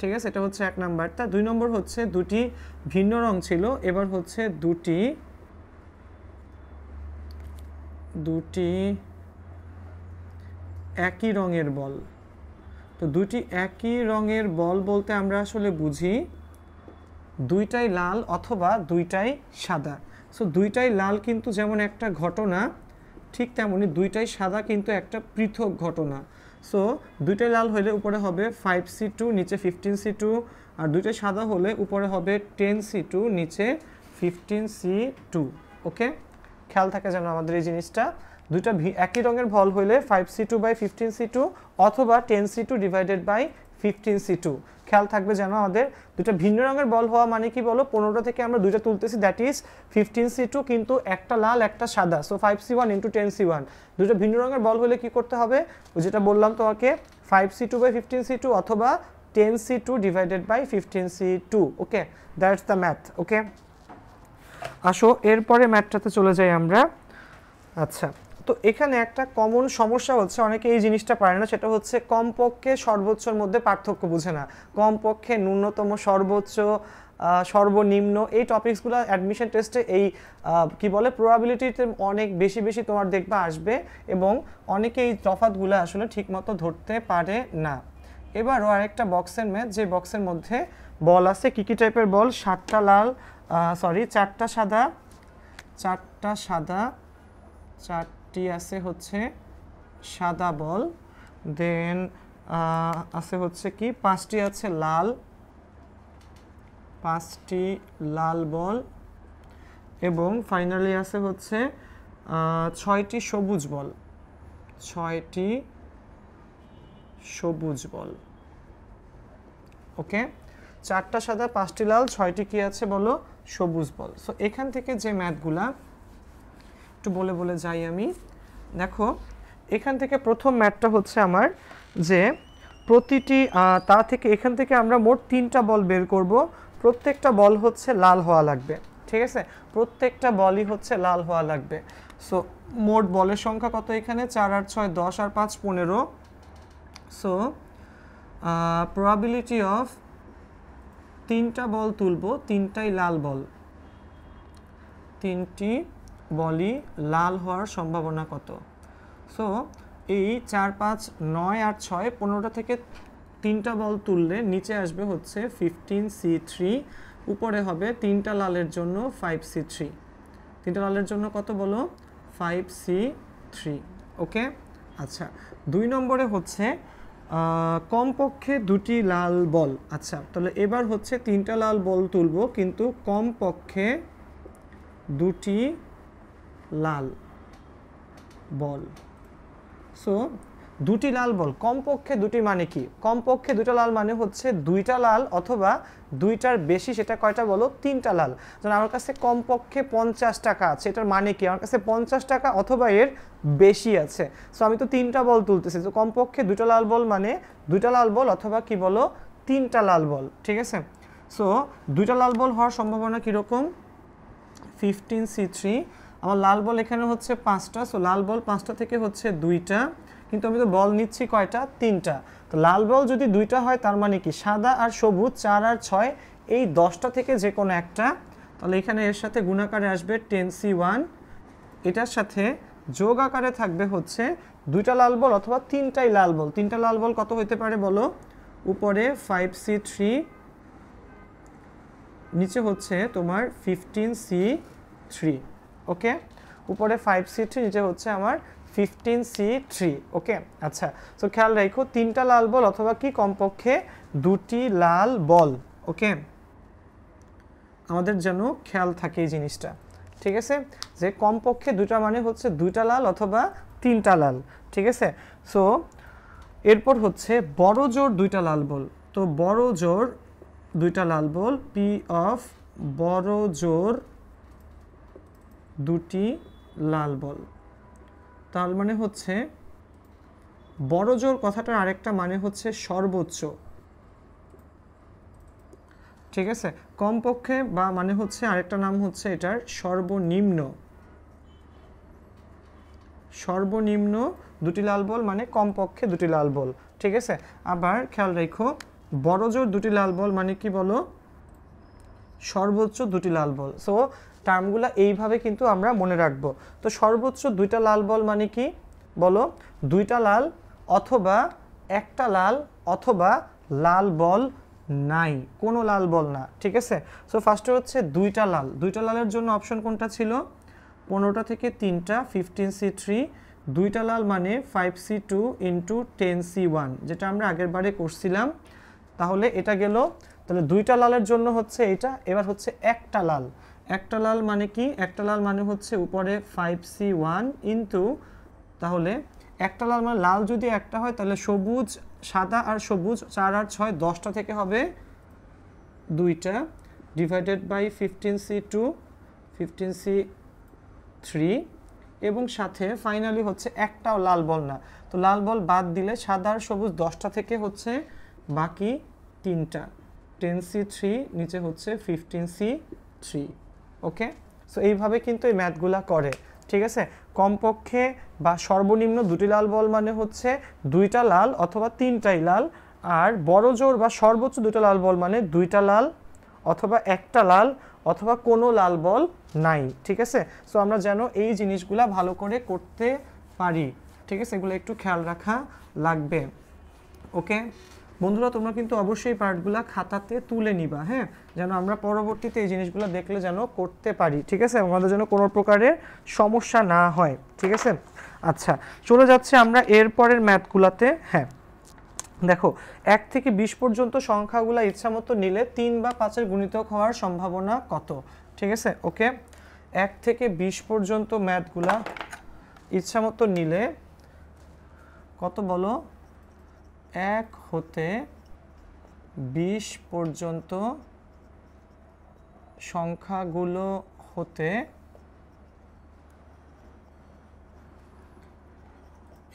ঠিক আছে, এটা হচ্ছে 1 নাম্বারটা। 2 নম্বর হচ্ছে 2টি ভিন্ন রং ছিল, এবার হচ্ছে 2টি একই রঙের বল। তো 2টি একই রঙের বল বলতে আমরা আসলে বুঝি 2টাই লাল অথবা 2টাই সাদা। সো 2টাই লাল কিন্তু যেমন একটা ঘটনা, ঠিক তেমনি দুইটাই সাদা কিন্তু একটা পৃথক ঘটনা। সো দুইটাই লাল হলে উপরে হবে 5C2 নিচে 15C2, আর দুইটাই সাদা হলে উপরে হবে 10C2 নিচে 15C2। ওকে, খেয়াল থাকে যেন আমাদের এই জিনিসটা। দুইটা একই রঙের বল হইলে 5C2/15C2 অথবা 10C2 ডিভাইডেড বাই 15C2। খেয়াল থাকবে যেন আমাদের দুটো ভিন্ন রঙের বল হওয়া মানে কি বলো, 15টা থেকে আমরা দুইটা তুলতেছি, দ্যাট ইজ 15C2, কিন্তু একটা লাল একটা সাদা। So 5C1 into 10C1। দুটো ভিন্ন রঙের বল হলে কি করতে হবে, যেটা বললাম তোমাকে, 5C2/15C2 অথবা 10C2 divided by 15C2। Okay, that's the math. Okay, আসো এরপরে ম্যাথটাতে চলে যাই আমরা। আচ্ছা, তো এখানে একটা কমন সমস্যা হচ্ছে, অনেকে এই জিনিসটা পারে না, সেটা হচ্ছে কমপক্ষে সর্বোচ্চর মধ্যে পার্থক্য বুঝে না। কমপক্ষে, ন্যূনতম, সর্বোচ্চ, সর্বনিম্ন, এই টপিকসগুলো অ্যাডমিশন টেস্টে এই কি বলে প্রবাবিলিটিতে অনেক বেশি বেশি তোমার দেখবা আসবে, এবং অনেকে এই তফাৎগুলো আসলে ঠিকমতো ধরতে পারে না। এবারও আরেকটা বক্সের ম্যাথ, যে বক্সের মধ্যে বল আছে, কী কী টাইপের বল, 4টা লাল, চারটা সাদা, 4টি আছে হচ্ছে সাদা বল, দেন আছে হচ্ছে কি 5টি আছে লাল, 5টি লাল বল, এবং ফাইনালি আছে হচ্ছে 6টি সবুজ বল, 6টি সবুজ বল। ওকে, 4টা সাদা, 5টি লাল, 6টি কি আছে বলো, সবুজ বল। সো এখান থেকে যে ম্যাথগুলা একটু বলে বলে যাই আমি। দেখো, এখান থেকে প্রথম ম্যাথটা হচ্ছে আমার যে প্রতিটি তা থেকে এখান থেকে আমরা মোট 3টা বল বের করব, প্রত্যেকটা বল হচ্ছে লাল হওয়া লাগবে। ঠিক আছে, প্রত্যেকটা বলই হচ্ছে লাল হওয়া লাগবে। সো মোট বলের সংখ্যা কত এখানে, 4 আর 6 10 আর 5 15। সো প্রবাবিলিটি অফ 3টা বল তুলব, 3টাই লাল বল, 3টি বলই লাল হওয়ার সম্ভাবনা কত। সো এই 4 5 9 আর 6 15টা থেকে 3টা বল তুললে নিচে আসবে হচ্ছে 15C3, উপরে হবে 3টা লালের জন্য 5C3। 3টা লালের জন্য কত বলো, 5C3। ওকে, আচ্ছা 2 নম্বরে হচ্ছে কমপক্ষে 2টি লাল বল। আচ্ছা, তাহলে এবার হচ্ছে 3টা লাল বল তুলব, কিন্তু কমপক্ষে 2টি লাল বল। সো 2টি লাল বল, কমপক্ষে 2টি মানে কি, কমপক্ষে 2টা লাল মানে হচ্ছে 2টা লাল অথবা 2টার বেশি, সেটা কয়টা বলো, 3টা লাল। যেমন আমার কাছে কমপক্ষে 50 টাকা আছে, এটার মানে কি, আমার কাছে 50 টাকা অথবা এর বেশি আছে। সো আমি তো 3টা বল তুলতেছি, তো কমপক্ষে 2টা লাল বল মানে 2টা লাল বল অথবা কি বলো, 3টা লাল বল। ঠিক আছে, সো 2টা লাল বল হওয়ার সম্ভাবনা কীরকম, 15C3। আমার লাল বল এখানে হচ্ছে 5টা, সো লাল বল 5টা থেকে হচ্ছে 2টা, কিন্তু আমি তো বল নিচ্ছি কয়টা, 3টা। তো লাল বল যদি 2টা হয় তার মানে কি, সাদা আর সবুজ 4 আর 6 এই 10টা থেকে যে কোনো একটা, তাহলে এখানে এর সাথে গুণাকারে আসবে 10C1, এটার সাথে যোগ আকারে থাকবে হচ্ছে 2টা লাল বল অথবা 3টাই লাল বল। 3টা লাল বল কত হতে পারে বলো, উপরে 5C3, নিচে হচ্ছে তোমার 15C3। ওকে, উপরে 5C3, নিচে হচ্ছে আমার 15C3। ওকে, আচ্ছা, সো খেয়াল রাখো 3টা লাল বল অথবা কি কমপক্ষে 2টি লাল বল। ওকে, আমাদের যেন খেয়াল থাকে এই জিনিসটা। ঠিক আছে, যে কমপক্ষে 2টা মানে হচ্ছে 2টা লাল অথবা 3টা লাল। ঠিক আছে, সো এরপর হচ্ছে বড় জোর 2টা লাল বল। তো বড় জোর 2টা লাল বল, পি অফ বড় জোর 2টি লাল বল, তার মানে হচ্ছে বড় জোর কথাটার আরেকটা মানে হচ্ছে সর্বোচ্চ। ঠিক আছে, কমপক্ষে বা মানে হচ্ছে আরেকটা নাম হচ্ছে এটার সর্বনিম্ন। সর্বনিম্ন 2টি লাল বল মানে কমপক্ষে 2টি লাল বল। ঠিক আছে, আবার খেয়াল রাখো বড় জোর 2টি লাল বল মানে কি বলো, সর্বোচ্চ 2টি লাল বল। সো টার্মগুলো এইভাবে কিন্তু আমরা মনে রাখবো। তো সর্বোচ্চ 2টা লাল বল মানে কি বলো, 2টা লাল অথবা একটা লাল অথবা লাল বল নাই, কোনো লাল বল না। ঠিক আছে, সো ফার্স্টে হচ্ছে 2টা লাল। 2টা লালের জন্য অপশন কোনটা ছিল, 15টা থেকে 3টা 15C3, 2টা লাল মানে 5C2 ইন্টু 10C1, যেটা আমরা আগের বারে করছিলাম। তাহলে এটা গেল, তাহলে 2টা লালের জন্য হচ্ছে এটা। এবার হচ্ছে একটা লাল, একটা লাল মানে কি? একটা লাল মানে হচ্ছে উপরে 5C1 ইন্টু, তাহলে একটা লাল মানে লাল যদি একটা হয় তাহলে সবুজ, সাদা আর সবুজ 4 আর 6 10টা থেকে হবে 2টা ডিভাইডেড বাই 15C2 15C3, এবং সাথে ফাইনালি হচ্ছে একটাও লাল বল না, তো লাল বল বাদ দিলে সাদা আর সবুজ 10টা থেকে হচ্ছে বাকি 3টা 10C3, নিচে হচ্ছে 15C3। ওকে, সো এইভাবে কিন্তু এই ম্যাথগুলা করে, ঠিক আছে। কমপক্ষে বা সর্বনিম্ন 2টি লাল বল মানে হচ্ছে 2টা লাল অথবা 3টাই লাল, আর বড় জোর বা সর্বোচ্চ 2টা লাল বল মানে 2টা লাল অথবা একটা লাল অথবা কোনো লাল বল নাই, ঠিক আছে। সো আমরা যেন এই জিনিসগুলা ভালো করে করতে পারি, ঠিক আছে, এগুলো একটু খেয়াল রাখা লাগবে। ওকে বন্ধুরা, তোমরা কিন্তু অবশ্যই পার্টগুলো খাতাতে তুলে নিবা, হ্যাঁ, যেন আমরা পরবর্তীতে এই জিনিসগুলো দেখলে যেন করতে পারি, ঠিক আছে, আমাদের যেন কোনো প্রকারের সমস্যা না হয়, ঠিক আছে। আচ্ছা, চলে যাচ্ছে আমরা এরপরের ম্যাথগুলোতে। হ্যাঁ দেখো, 1 থেকে 20 পর্যন্ত সংখ্যাগুলো ইচ্ছামতো নিলে 3 বা 5-এর গুণিতক হওয়ার সম্ভাবনা কত? ঠিক আছে, ওকে, 1 থেকে 20 পর্যন্ত ম্যাথগুলা ইচ্ছামতো নিলে কত বলো? 1 হতে 20 পর্যন্ত সংখ্যাগুলো হতে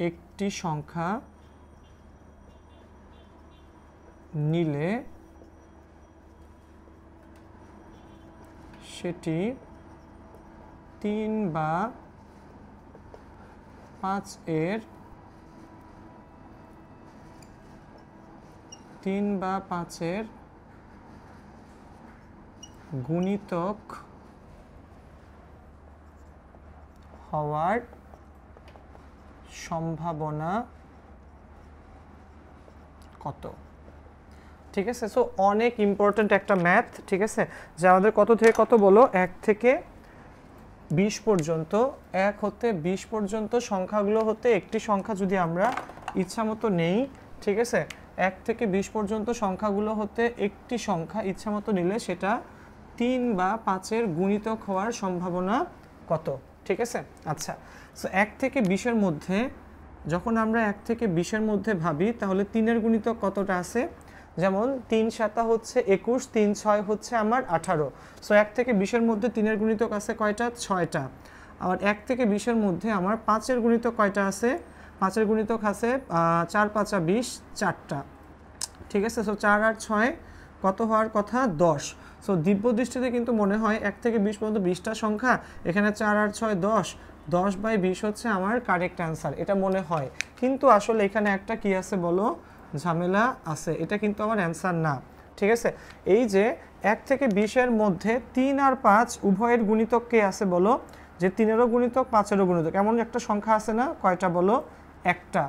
একটি সংখ্যা নিলে সেটি 3 বা 5-এর গুণিতক হওয়ার সম্ভাবনা কত? ঠিক আছে, সো অনেক ইম্পর্ট্যান্ট একটা ম্যাথ, ঠিক আছে, যে আমাদের কত থেকে কত বলো? 1 থেকে 20 পর্যন্ত, 1 হতে 20 পর্যন্ত সংখ্যাগুলো হতে একটি সংখ্যা যদি আমরা ইচ্ছামতো নেই, ঠিক আছে, 1 থেকে 20 পর্যন্ত সংখ্যাগুলো হতে একটি সংখ্যা ইচ্ছামতো নিলে সেটা 3 বা 5-এর গুণিতক হওয়ার সম্ভাবনা কত? ঠিক আছে, আচ্ছা, সো 1 থেকে 20-এর মধ্যে যখন আমরা 1 থেকে 20-এর মধ্যে ভাবি তাহলে 3-এর গুণিতক কতটা আছে? যেমন 3 7 হচ্ছে 21, 3 6 হচ্ছে আমার 18, সো 1 থেকে 20-এর মধ্যে 3-এর গুণিতক আছে কয়টা? 6টা। আবার 1 থেকে 20-এর মধ্যে আমার 5-এর গুণিতক কয়টা আছে? 5-এর গুণিতক আছে 4 5 20, 4টা, ঠিক আছে, সো 4 আর 6 কত হওয়ার কথা? 10। সো দিব্য দৃষ্টিতে কিন্তু মনে হয় 1 থেকে 20 পর্যন্ত 20টা সংখ্যা, এখানে 4 আর 6 10, 10/20 হচ্ছে আমার কারেক্ট অ্যান্সার, এটা মনে হয়, কিন্তু আসলে এখানে একটা কি আছে বলো? ঝামেলা আছে, এটা কিন্তু আমার অ্যান্সার না, ঠিক আছে। এই যে 1 থেকে 20-এর মধ্যে 3 আর 5 উভয়ের গুণিতক কে আছে বলো? যে 3-এরও গুণিতক 5-এরও গুণিতক, এমন একটা সংখ্যা আছে না? কয়টা বলো? একটা।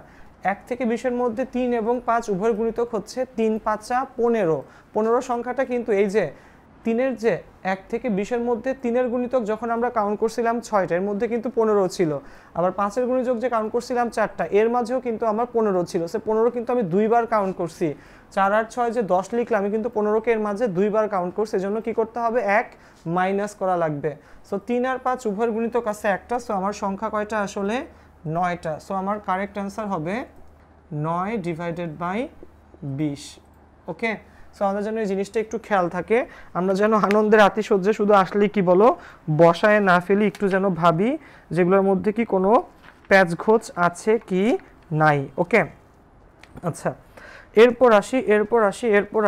1 থেকে 20-এর মধ্যে 3 এবং 5 উভয়ের গুণিতক হচ্ছে 3 5 15, 15 সংখ্যাটা কিন্তু এই যে 3-এর যে 1 থেকে 20-এর মধ্যে 3-এর গুণিতক যখন আমরা কাউন্ট করছিলাম 6টা, এর মধ্যে কিন্তু 15 ছিল, আবার 5-এর গুণিতক যে কাউন্ট করছিলাম 4টা, এর মাঝেও কিন্তু আমার 15 ছিল, সে 15 কিন্তু আমি দুইবার কাউন্ট করছি, 4 আর 6 যে 10 লিখলাম, আমি কিন্তু 15কে এর মাঝে দুইবার কাউন্ট করছি, এজন্য কি করতে হবে? 1 মাইনাস করা লাগবে। সো 3 আর 5 উভয়ের গুণিতক আছে একটা, সো আমার সংখ্যা কয়টা আসলে? 9টা, সো আমার কারেক্ট অ্যান্সার হবে 9/20। ওকে, সো আমাদের যেন এই জিনিসটা একটু খেয়াল থাকে, আমরা যেন আনন্দের আতিশয্যে শুধু আসলে কি বলো বসায় না ফেলি, একটু যেন ভাবি যেগুলোর মধ্যে কি কোনো প্যাচঘোচ আছে কি নাই। ওকে, আচ্ছা, এরপর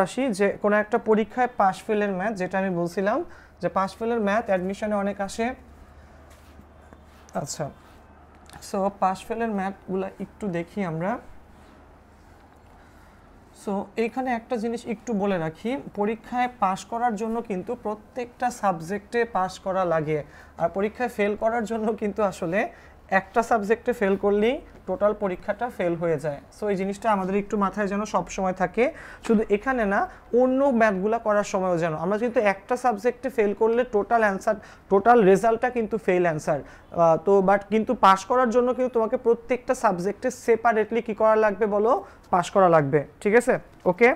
আসি যে কোনো একটা পরীক্ষায় পাস ফেলের ম্যাথ, যেটা আমি বলছিলাম যে পাস ফেলের ম্যাথ অ্যাডমিশনে অনেক আসে। আচ্ছা, সো পাস ফেলের ম্যাথগুলো একটু দেখি আমরা। সো এইখানে একটা জিনিস একটু বলে রাখি, পরীক্ষায় পাস করার জন্য কিন্তু প্রত্যেকটা সাবজেক্টে পাস করা লাগে, আর পরীক্ষায় ফেল করার জন্য কিন্তু আসলে একটা সাবজেক্টে ফেল করলেই টোটাল পরীক্ষাটা ফেল হয়ে যায়। সো এই জিনিসটা আমাদের একটু মাথায় যেন সব সময় থাকে, শুধু এখানে না অন্য ম্যাথগুলো করার সময়ও যেন আমরা কিন্তু একটা সাবজেক্টে ফেল করলে টোটাল অ্যান্সার, টোটাল রেজাল্টটা কিন্তু ফেল অ্যান্সার। তো বাট কিন্তু পাস করার জন্য কিন্তু তোমাকে প্রত্যেকটা সাবজেক্টে সেপারেটলি কী করা লাগবে বলো, পাস করা লাগবে, ঠিক আছে? ওকে,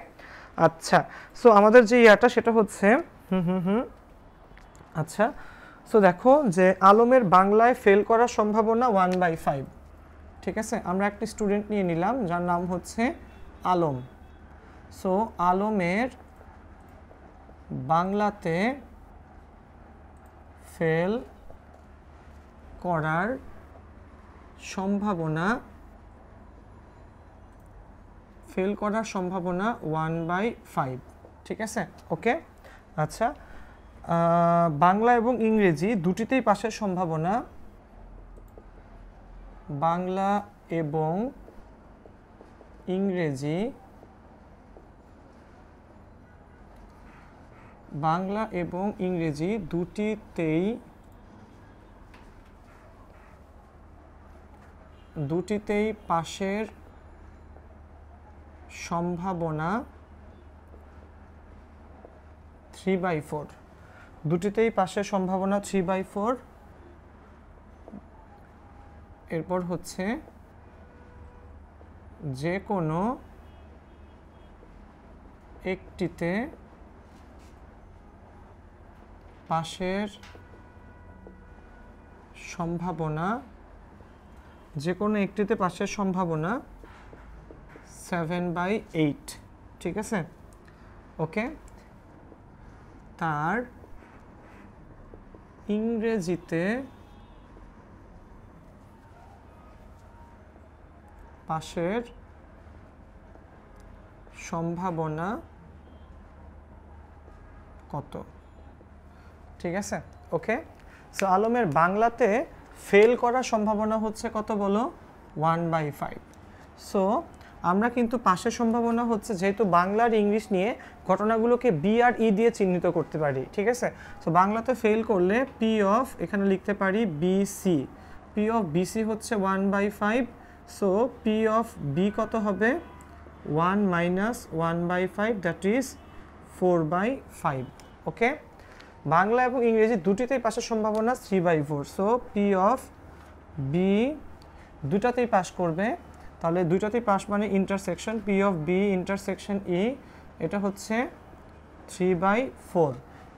আচ্ছা। সো আমাদের যে ইয়াটা সেটা হচ্ছে আচ্ছা, সো দেখো যে আলমের বাংলায় ফেল করার সম্ভাবনা 1/5, ঠিক আছে? আমরা একটা স্টুডেন্ট নিয়ে নিলাম যার নাম হচ্ছে আলম। সো আলমের বাংলাতে ফেল করার সম্ভাবনা 1/5, ঠিক আছে? ওকে, আচ্ছা। বাংলা এবং ইংরেজি দুটিতেই পাশের সম্ভাবনা, বাংলা এবং ইংরেজি দুটিতেই পাশের সম্ভাবনা 3/4, দুটিতেই পাশের সম্ভাবনা 3/4। এরপর হচ্ছে যে কোনো একটিতে পাশের সম্ভাবনা, যে কোনো একটিতে পাশের সম্ভাবনা 7/8, ঠিক আছে? ওকে, তার ইংরেজিতে পাশের সম্ভাবনা কত, ঠিক আছে? ওকে, সো আলমের বাংলাতে ফেল করার সম্ভাবনা হচ্ছে কত বলো, 1/5। সো আমরা কিন্তু পাশের সম্ভাবনা হচ্ছে, যেহেতু বাংলা আর ইংলিশ নিয়ে ঘটনাগুলোকে বি আর ই দিয়ে চিহ্নিত করতে পারি, ঠিক আছে? সো বাংলাতে ফেল করলে পি অফ, এখানে লিখতে পারি বিসি, পি অফ বিসি হচ্ছে 1/5। সো পি অফ বি কত হবে, 1 - 1/5, দ্যাট ইজ 4/5। ওকে, বাংলা এবং ইংরেজি দুটিতেই পাশের সম্ভাবনা 3/4। সো পি অফ বি দুটাতেই পাস করবে, তাহলে দুটাতেই পাস মানে intersection, P of B intersection E, এটা হচ্ছে 3/4।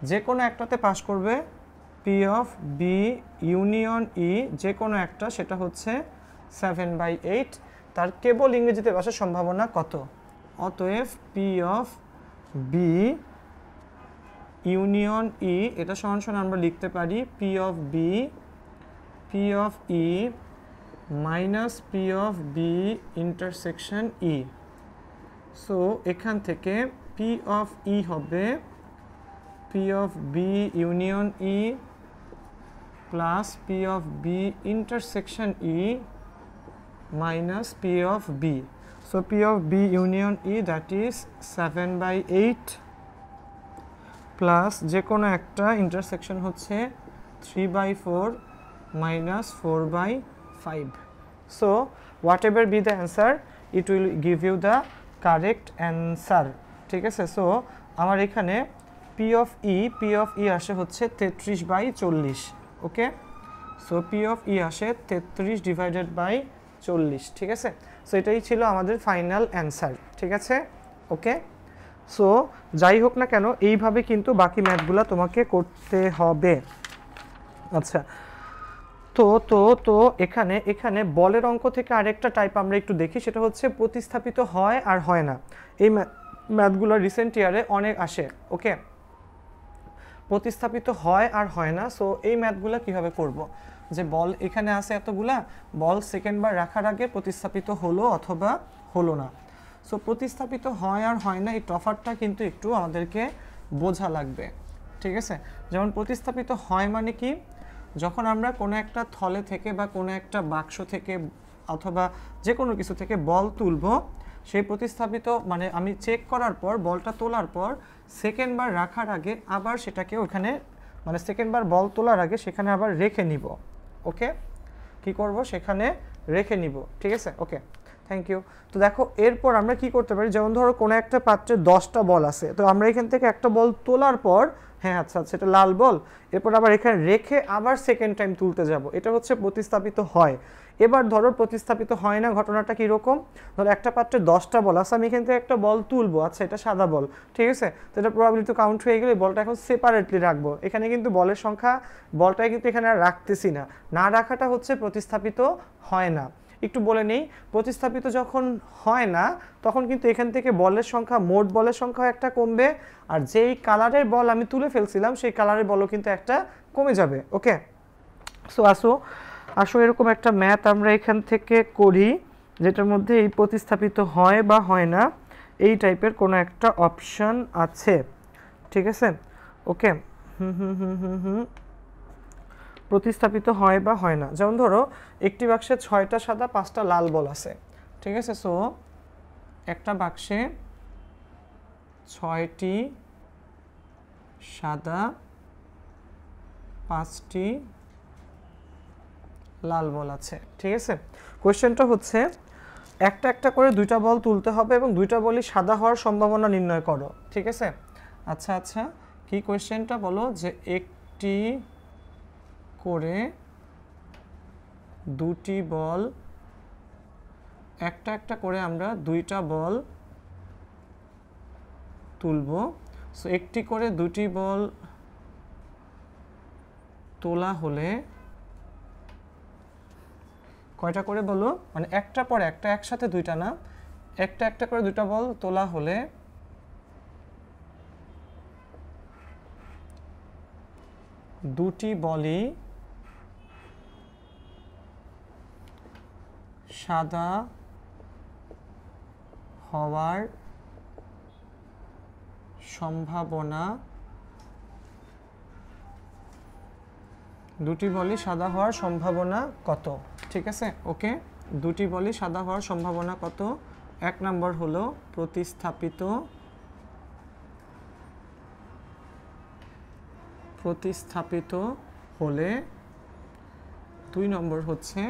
যে কোনো একটাতে পাস করবে, P of B union E, যে কোনো একটা, সেটা হচ্ছে 7/8। তার কেবল ইংরেজিতে পাসের সম্ভাবনা কত? অতএব P of B union E, এটা সমান সমান আমরা লিখতে পারি P of E minus P of B intersection E. So এখান থেকে পি অফ ই হবে P of B union E plus P of B intersection E minus P of B. So P of B union E that is 7/8 plus যে কোনো একটা intersection হচ্ছে 3/4 minus 4/5. So whatever be the answer, it will give you the correct answer, ঠিক আছে? So আমার এখানে P of ই আসে হচ্ছে 33/40। ওকে, সো পি অফ ই আসে 33/40, ঠিক আছে? সো এটাই ছিল আমাদের ফাইনাল অ্যান্সার, ঠিক আছে? ওকে, সো যাই হোক না কেন এইভাবে কিন্তু বাকি ম্যাথগুলো তোমাকে করতে হবে। আচ্ছা, তো তো তো এখানে এখানে বলের অঙ্ক থেকে আরেকটা টাইপ আমরা একটু দেখি, সেটা হচ্ছে প্রতিস্থাপিত হয় আর হয় না। এই ম্যাথগুলো রিসেন্ট ইয়ারে অনেক আসে। ওকে, প্রতিস্থাপিত হয় আর হয় না। সো এই ম্যাথগুলো কিভাবে করব, যে বল এখানে আছে এতগুলা, বল সেকেন্ড বার রাখার আগে প্রতিস্থাপিত হলো অথবা হলো না। সো প্রতিস্থাপিত হয় আর হয় না, এই তফাৎটা কিন্তু একটু আমাদেরকে বোঝা লাগবে, ঠিক আছে? যেমন প্রতিস্থাপিত হয় মানে কি, যখন আমরা কোনো একটা থলে থেকে বা কোনো একটা বাক্স থেকে অথবা যে কোনো কিছু থেকে বল তুলব, সেই প্রতিস্থাপিত মানে আমি চেক করার পর বলটা তোলার পর সেকেন্ড বার রাখার আগে আবার সেটাকে ওখানে মানে সেকেন্ড বার বল তোলার আগে সেখানে আবার রেখে নিব। ওকে, কি করব সেখানে রেখে নিব, ঠিক আছে? ওকে, থ্যাংক ইউ। তো দেখো এরপর আমরা কি করতে পারি, যেমন ধরো কোনো একটা পাত্রে 10টা বল আছে, তো আমরা এখান থেকে একটা বল তোলার পর, হ্যাঁ আচ্ছা আচ্ছা এটা লাল বল, এরপর আবার এখানে রেখে আবার সেকেন্ড টাইম তুলতে যাব, এটা হচ্ছে প্রতিস্থাপিত হয়। এবার ধরো প্রতিস্থাপিত হয় না, ঘটনাটা কীরকম, ধরো একটা পাত্রে 10টা বল আছে, আমি এখান থেকে একটা বল তুলবো, আচ্ছা এটা সাদা বল, ঠিক আছে? তো এটা প্রবাবিলিটি কাউন্ট হয়ে গেলে বলটা এখন সেপারেটলি রাখবো, এখানে কিন্তু বলের সংখ্যা, বলটাই কিন্তু এখানে আর রাখতেছি না, না রাখাটা হচ্ছে প্রতিস্থাপিত হয় না। একটু বলে নেই, প্রতিস্থাপিত যখন হয় না তখন কিন্তু এখান থেকে বলের সংখ্যা, মোট বলের সংখ্যা একটা কমবে, আর যেই কালারের বল আমি তুলে ফেলছিলাম সেই কালারের বলও কিন্তু একটা কমে যাবে। ওকে, সো আসো এরকম একটা ম্যাথ আমরা এখান থেকে করি যেটার মধ্যে এই প্রতিস্থাপিত হয় বা হয় না এই টাইপের কোনো একটা অপশন আছে, ঠিক আছে? ওকে, প্রতিস্থাপিত হয় বা হয় না, যেমন ধরো একটি বাক্সে 6টা সাদা 5টা লাল বল আছে, ঠিক আছে? সো একটা বাক্সে 6টি সাদা 5টি লাল বল আছে, ঠিক আছে? কোয়েশ্চেনটা হচ্ছে একটা একটা করে 2টা বল তুলতে হবে এবং 2টা বলই সাদা হওয়ার সম্ভাবনা নির্ণয় করো, ঠিক আছে? আচ্ছা আচ্ছা, কি কোয়েশ্চেনটা বলো, যে একটি করে 2টি বল, একটা একটা করে আমরা 2টা বল তুলব। সো একটি করে 2টি বল তোলা হলে কয়টা করে বলো, মানে একটা পর একটা, একসাথে 2টা না, একটা একটা করে 2টা বল তোলা হলে দুটি বলই সাদা হওয়ার সম্ভাবনা, দুটি বলই সাদা হওয়ার সম্ভাবনা কত, ঠিক আছে? ওকে, দুটি বলই সাদা হওয়ার সম্ভাবনা কত? 1 নম্বর হলো প্রতিস্থাপিত হলে, 2 নম্বর হচ্ছে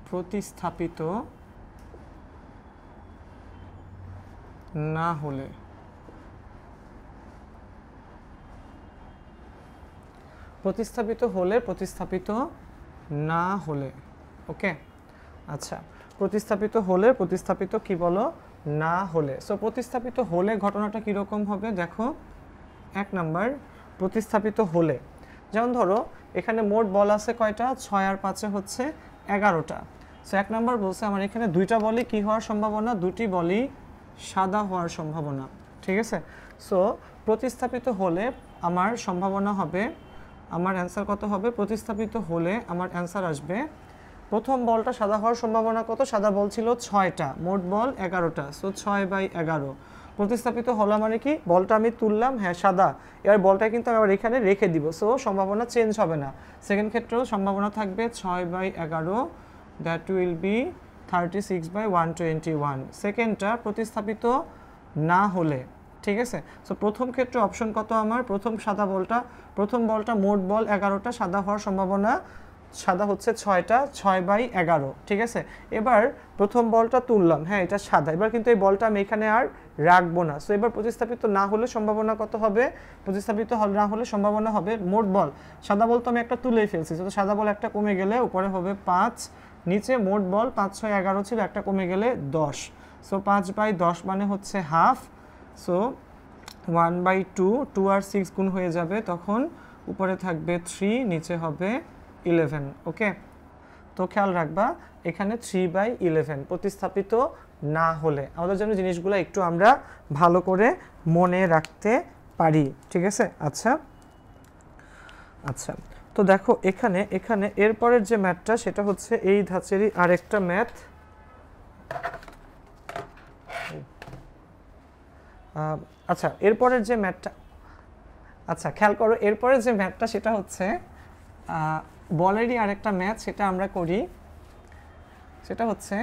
প্রতিস্থাপিত না হলে। প্রতিস্থাপিত হলে, প্রতিস্থাপিত না হলে। ওকে, আচ্ছা, প্রতিস্থাপিত হলে, প্রতিস্থাপিত কি বলো, না হলে। সো প্রতিস্থাপিত হলে ঘটনাটা কীরকম হবে দেখো, 1 নাম্বার প্রতিস্থাপিত হলে, যেমন ধরো এখানে মোট বল আছে কয়টা, 6 আর 5 হচ্ছে 11টা। সো 1 নাম্বার বলছে আমার এখানে 2টা বলই কি হওয়ার সম্ভাবনা, 2টি বলই সাদা হওয়ার সম্ভাবনা, ঠিক আছে? সো প্রতিস্থাপিত হলে আমার সম্ভাবনা হবে, আমার অ্যান্সার কত হবে, প্রতিস্থাপিত হলে আমার অ্যান্সার আসবে, প্রথম বলটা সাদা হওয়ার সম্ভাবনা কত, সাদা বল ছিল 6টা, মোট বল 11টা, সো 6/11। প্রতিস্থাপিত হলো মানে কি, বলটা আমি তুললাম, হ্যাঁ সাদা, এবার বলটা কিন্তু আমি আবার এখানে রেখে দিব, সো সম্ভাবনা চেঞ্জ হবে না। সেকেন্ড ক্ষেত্রেও সম্ভাবনা থাকবে 6/11, দ্যাট উইল বি 36/121। সেকেন্ডটা প্রতিস্থাপিত না হলে, ঠিক আছে? সো প্রথম ক্ষেত্রে অপশন কত আমার, প্রথম সাদা বলটা, প্রথম বলটা মোট বল 11টা, সাদা হওয়ার সম্ভাবনা, সাদা হচ্ছে 6টা, 6/11, ঠিক আছে? এবার প্রথম বলটা তুললাম, হ্যাঁ এটা সাদা, এবার কিন্তু এই বলটা আমি এখানে আর রাখবো না। সো এবার প্রতিস্থাপিত না হলে সম্ভাবনা কত হবে, প্রতিস্থাপিত না হলে সম্ভাবনা হবে, মোট বল, সাদা বল তো আমি একটা তুলেই ফেলছি, তো সাদা বল একটা কমে গেলে উপরে হবে 5, নিচে মোট বল 5 6 11 ছিল, একটা কমে গেলে 10, সো 5/10 মানে হচ্ছে হাফ, সো 1/2, 2 আর 6 গুণ হয়ে যাবে, তখন উপরে থাকবে 3, নিচে হবে 11। ওকে, তো খেয়াল রাখবা এখানে 3/11 প্রতিস্থাপিত না হলে, আমাদের জন্য জিনিসগুলো একটু আমরা ভালো করে মনে রাখতে পারি, ঠিক আছে? আচ্ছা আচ্ছা, তো দেখো এখানে এরপরের যে ম্যাথটা সেটা হচ্ছে এই ধাঁচেরই আরেকটা ম্যাথ। আচ্ছা এরপরের যে ম্যাথটা, আচ্ছা খেয়াল করো এরপরের যে ম্যাথটা সেটা হচ্ছে বলেরই আরেকটা ম্যাথ, সেটা আমরা করি, সেটা হচ্ছে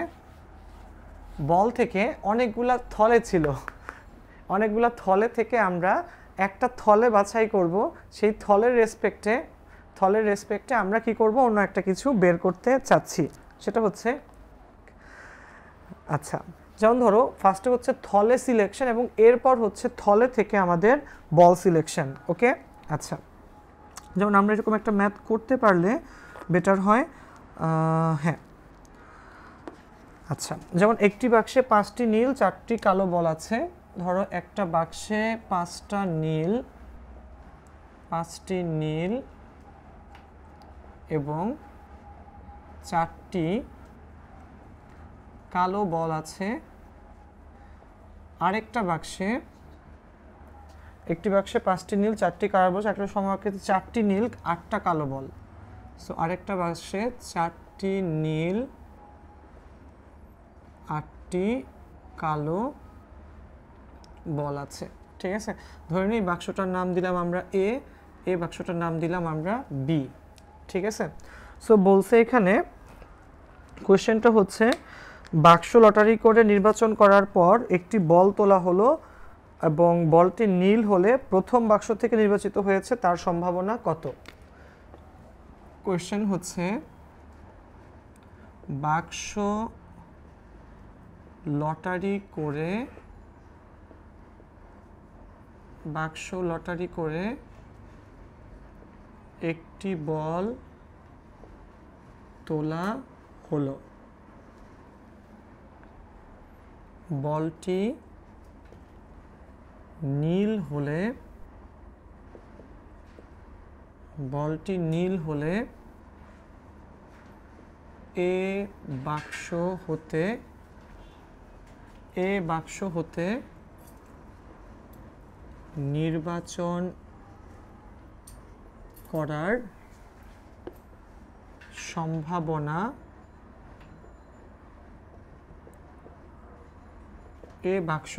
বল থেকে অনেকগুলা থলে ছিল, অনেকগুলা থলে থেকে আমরা একটা থলে বাছাই করব, সেই থলের রেসপেক্টে থলের রেসপেক্টে আমরা কি করব, অন্য একটা কিছু বের করতে চাচ্ছি, সেটা হচ্ছে আচ্ছা যেমন ধরো ফার্স্টে হচ্ছে থলে সিলেকশন এবং এরপর হচ্ছে থলে থেকে আমাদের বল সিলেকশন। ওকে আচ্ছা, যেমন আমরা এরকম একটা ম্যাথ করতে পারলে বেটার হয়। হ্যাঁ আচ্ছা, যেমন একটি বাক্সে 5টি নীল 4টি কালো বল আছে। ধরো একটা বাক্সে 5টি নীল এবং 4টি কালো বল আছে। আরেকটা বাক্সে, একটি বাক্সে 5টি নীল 4টি কালো বল, একটা সমবাক্যে 4টি নীল 8টা কালো বল। সো আরেকটা বাক্সে 4টি নীল 8টি কালো বল আছে। ঠিক আছে, ধরে নিই বাক্সটার নাম দিলাম আমরা এ, এই বাক্সটার নাম দিলাম আমরা বি। ঠিক আছে, সো বলছে এখানে কোশ্চেনটা হচ্ছে বাক্স লটারি করে নির্বাচন করার পর একটি বল তোলা হলো এবং বলটি নীল হলে প্রথম বাক্স থেকে নির্বাচিত হয়েছে, তার সম্ভাবনা কত? কোশ্চেন হচ্ছে বাক্স লটারি করে একটি বল তোলা হলো, বলটি নীল হলে এ বাক্স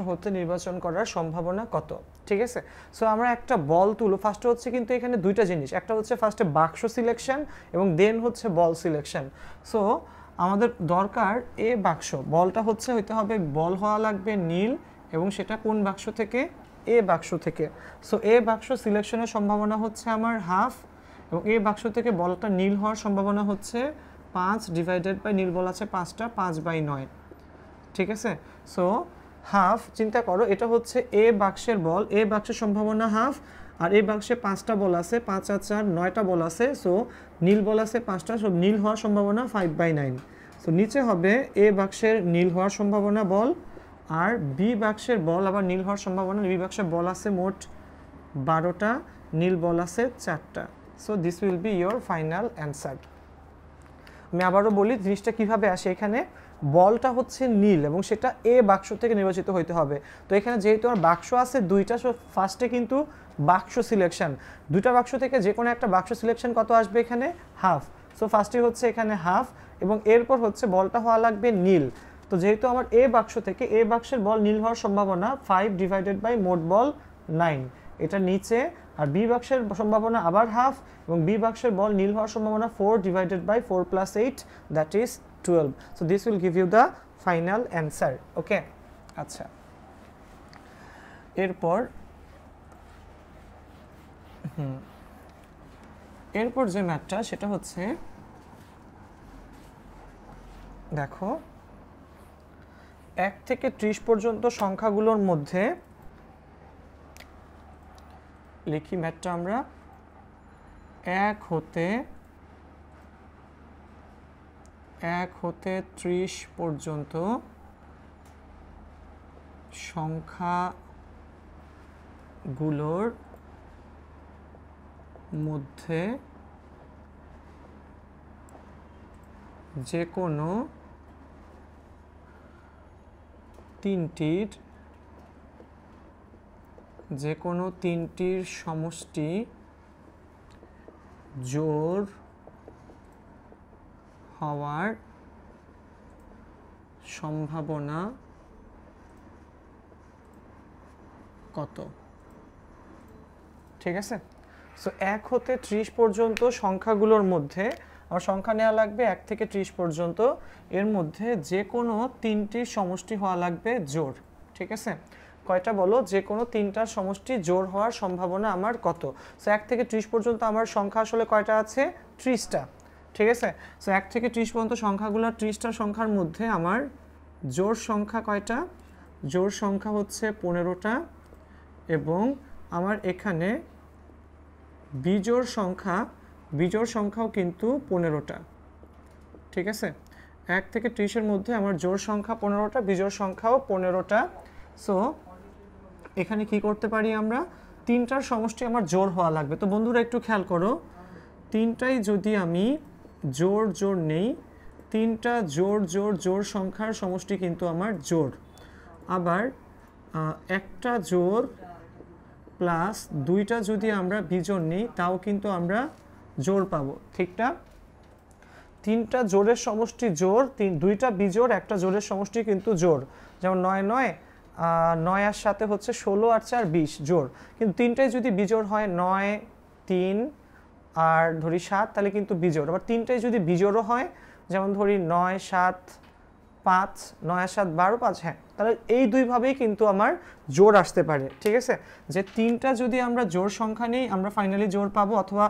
হতে নির্বাচন করার সম্ভাবনা কত? ঠিক আছে, সো আমরা একটা বল তুলো। ফার্স্টে হচ্ছে কিন্তু এখানে দুইটা জিনিস, একটা হচ্ছে ফার্স্টে বাক্স সিলেকশন এবং দেন হচ্ছে বল সিলেকশন। সো আমাদের দরকার এ বাক্স, বলটা হচ্ছে হইতে হবে, বল হওয়া লাগবে নীল এবং সেটা কোন বাক্স থেকে? এ বাক্স থেকে। সো এ বাক্স সিলেকশনের সম্ভাবনা হচ্ছে আমার হাফ এবং এ বাক্স থেকে বলটা নীল হওয়ার সম্ভাবনা হচ্ছে 5 ডিভাইডেড বাই নীল বল আছে 5টা, 5/9। ঠিক আছে, সো হাফ, চিন্তা করো এটা হচ্ছে এ বাক্সের বল, এ বাক্সের সম্ভাবনা হাফ, আর এই বাক্সে 5টা বল আছে, 5 আর 4 9টা বল আছে। সো নীল বল আছে 5টা, সো নীল হওয়ার সম্ভাবনা 5/9। সো নিচে হবে এ বাক্সের নীল হওয়ার সম্ভাবনা বল, আর বি বাক্সের বল আবার নীল হওয়ার সম্ভাবনা। বি বাক্সের বল আছে মোট 12টা, নীল বল আছে 4টা। So this will be your final answer. আমি আবারও বলি জিনিসটা কিভাবে আসে। এখানে বলটা হচ্ছে নীল এবং সেটা এ বাক্স থেকে নির্বাচিত হইতে হবে। তো এখানে যেহেতু আমার বাক্স আছে দুইটা, সো ফার্স্টে কিন্তু বাক্স সিলেকশন, দুইটা বাক্স থেকে যে কোনো একটা বাক্স সিলেকশন কত আসবে এখানে? হাফ। সো ফার্স্টে হচ্ছে এখানে হাফ এবং এরপর হচ্ছে বলটা হওয়া লাগবে নীল। তো যেহেতু আমার এ বাক্স থেকে এ বাক্সের বল নীল হওয়ার সম্ভাবনা 5 ডিভাইডেড বাই মোট বল 9, এটা নিচে। আর বি বাক্সের সম্ভাবনা আবার হাফ এবং বি বাক্সের বল নীল হওয়ার সম্ভাবনা 4 divided by 4 + 8, that is 12. So this will give you the final answer. Okay, আচ্ছা এরপর যে ম্যাথটা সেটা হচ্ছে দেখো 1 থেকে 30 পর্যন্ত সংখ্যাগুলোর মধ্যে লিখি ম্যাথটা আমরা 1 হতে 30 পর্যন্ত সংখ্যাগুলোর মধ্যে যে কোনো তিনটির সমষ্টি জোড় হওয়ার সম্ভাবনা কত? ঠিক আছে, সো 1 হতে 30 পর্যন্ত সংখ্যাগুলোর মধ্যে আমার সংখ্যা নেওয়া লাগবে 1 থেকে 30 পর্যন্ত, এর মধ্যে যে কোনো তিনটির সমষ্টি হওয়া লাগবে জোড়। ঠিক আছে, কয়টা বলো, যে কোনো তিনটার সমষ্টি জোড় হওয়ার সম্ভাবনা আমার কত। সো 1 থেকে 30 পর্যন্ত আমার সংখ্যা আসলে কয়টা আছে, 30টা। ঠিক আছে, সো 1 থেকে 30 পর্যন্ত সংখ্যাগুলো 30টা সংখ্যার মধ্যে আমার জোড় সংখ্যা কয়টা, জোড় সংখ্যা হচ্ছে 15টা, এবং আমার এখানে বিজোড় সংখ্যাও কিন্তু 15টা। ঠিক আছে, 1 থেকে 30-এর মধ্যে আমার জোড় সংখ্যা 15টা, বিজোড় সংখ্যাও 15টা। সো এখানে কি করতে পারি আমরা, তিনটার সমষ্টি আমার জোড় হওয়া লাগবে। তো বন্ধুরা একটু খেয়াল করো, তিনটাই যদি আমি জোড় নেই, তিনটা জোড় সংখ্যার সমষ্টি কিন্তু আমার জোড়। আবার একটা জোড় প্লাস দুইটা যদি আমরা বিজোড় নিই তাও কিন্তু আমরা জোড় পাবো, ঠিক না? তিনটা জোড়ের সমষ্টি জোড়, দুইটা বিজোড়, একটা জোড়ের সমষ্টি কিন্তু জোড়। যেমন 9 আর সাথে হচ্ছে 16 আর 4 20 জোড়। কিন্তু তিনটাই যদি বিজোড় হয়, 9 3 আর ধরি 7, তাহলে কিন্তু বিজোড়। আবার তিনটাই যদি বিজোড়ও হয়, যেমন ধরি 9 7 5, 9 আর 7 12 5, হ্যাঁ, তাহলে এই দুইভাবেই কিন্তু আমার জোড় আসতে পারে। ঠিক আছে, যে তিনটা যদি আমরা জোড় সংখ্যা নিই আমরা ফাইনালি জোড় পাবো, অথবা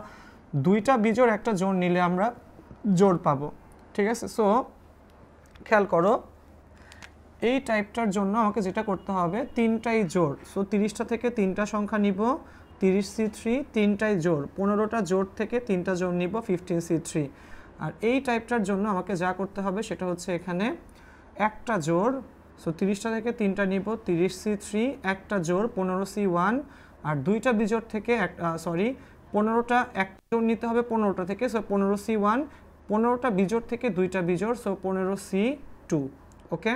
দুইটা বিজোড় একটা জোড় নিলে আমরা জোড় পাবো। ঠিক আছে, সো খেয়াল করো, এই টাইপটার জন্য আমাকে যেটা করতে হবে, তিনটাই জোড়। সো 30টা থেকে তিনটা সংখ্যা নিব, 30C3, তিনটাই জোড়, 15টা জোড় থেকে তিনটা জোড় নিব, 15C3। আর এই টাইপটার জন্য আমাকে যা করতে হবে সেটা হচ্ছে এখানে একটা জোড়। সো 30টা থেকে তিনটা নিব, 30C3, একটা জোড় 15C1, আর দুইটা বিজোড় থেকে 15টা একটা জোড় নিতে হবে 15টা থেকে, সো 15C1, 15টা বিজোড় থেকে দুইটা বিজোড়, সো 15C2। ওকে,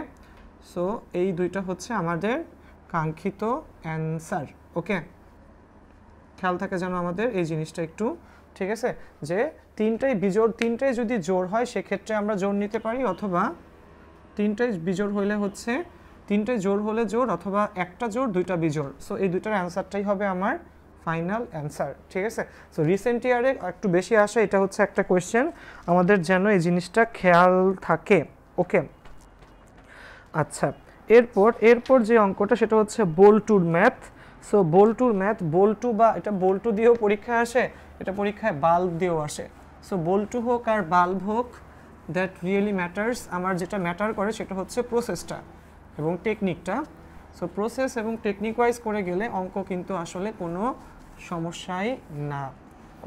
সো এই দুইটা হচ্ছে আমাদের কাঙ্ক্ষিত অ্যান্সার। ওকে, খেয়াল থাকে যেন আমাদের এই জিনিসটা একটু। ঠিক আছে, যে তিনটাই বিজোড়, তিনটাই যদি জোড় হয় সেক্ষেত্রে আমরা জোড় নিতে পারি, অথবা তিনটাই বিজোড় হলে হচ্ছে তিনটাই জোড় হলে জোড়, অথবা একটা জোড় দুইটা বিজোড়। সো এই দুইটার অ্যান্সারটাই হবে আমার ফাইনাল অ্যান্সার। ঠিক আছে, সো রিসেন্ট ইয়ারে একটু বেশি আসে, এটা হচ্ছে একটা কোয়েশ্চেন, আমাদের যেন এই জিনিসটা খেয়াল থাকে। ওকে, আচ্ছা, এরপর যে অঙ্কটা সেটা হচ্ছে বল্টুর ম্যাথ। সো বল্টুর ম্যাথ, বল্টু বা এটা বল্টু দিয়েও পরীক্ষায় আসে, এটা পরীক্ষায় বাল্ব দিয়েও আসে। সো বল্টু হোক আর বাল্ব হোক, দ্যাট রিয়েলি ম্যাটার্স, আমার যেটা ম্যাটার করে সেটা হচ্ছে প্রসেসটা এবং টেকনিকটা। সো প্রসেস এবং টেকনিক ওয়াইজ করে গেলে অঙ্ক কিন্তু আসলে কোনো সমস্যাই না।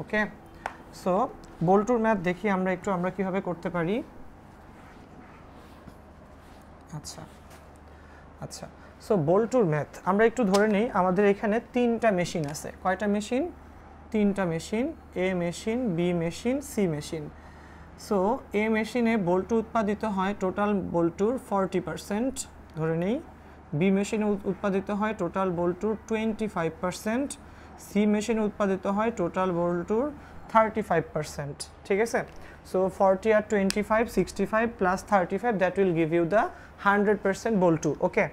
ওকে, সো বল্টুর ম্যাথ দেখি আমরা একটু, আমরা কীভাবে করতে পারি। আচ্ছা, সো বল্টুর ম্যাথ আমরা একটু ধরে নিই, আমাদের এখানে তিনটা মেশিন আছে। কয়টা মেশিন? তিনটা machine, A machine, B machine, C machine. So A মেশিনে বল্টু উৎপাদিত হয় টোটাল বল্টুর 40% ধরে নিই, বি মেশিনে উৎপাদিত হয় টোটাল বল্টুর 25%, সি মেশিনে উৎপাদিত হয় টোটাল বল্টুর 35%। ঠিক আছে, সো 40 আর 25 65 plus 35, that will give you the 100% বল্টু। ওকে,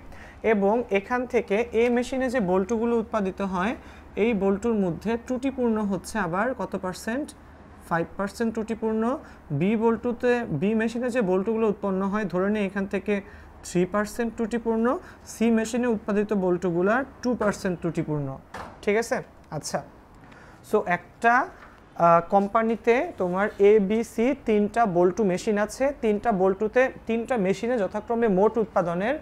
এবং এখান থেকে এ মেশিনে যে বল্টুগুলো উৎপাদিত হয় এই বল্টুর মধ্যে ত্রুটিপূর্ণ হচ্ছে আবার কত পার্সেন্ট? 5% ত্রুটিপূর্ণ। বি মেশিনে যে বল্টুগুলো উৎপন্ন হয় ধরে নিই এখান থেকে 3% ত্রুটিপূর্ণ, সি মেশিনে উৎপাদিত বল্টুগুলার 2% ত্রুটিপূর্ণ। ঠিক আছে, আচ্ছা, সো একটা কোম্পানিতে তোমার এ বি সি তিনটা বল্টু মেশিন আছে, তিনটা মেশিনে যথাক্রমে মোট উৎপাদনের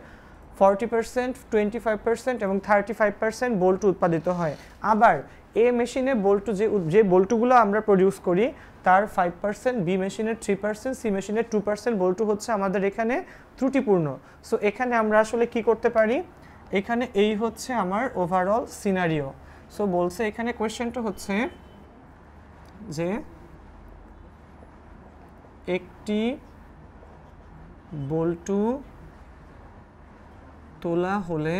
40%, 25% এবং 35% বল্টু উৎপাদিত হয়। আবার এ মেশিনে বল্টু যে বল্টুগুলো আমরা প্রডিউস করি তার 5%, বি মেশিনের 3%, সি মেশিনের 2% বল্টু হচ্ছে আমাদের এখানে ত্রুটিপূর্ণ। সো এখানে আমরা আসলে কি করতে পারি, এখানে এই হচ্ছে আমার ওভারঅল সিনারিও। সো বলছে এখানে কোয়েশ্চেনটা হচ্ছে যে একটি বল্টু তোলা হলে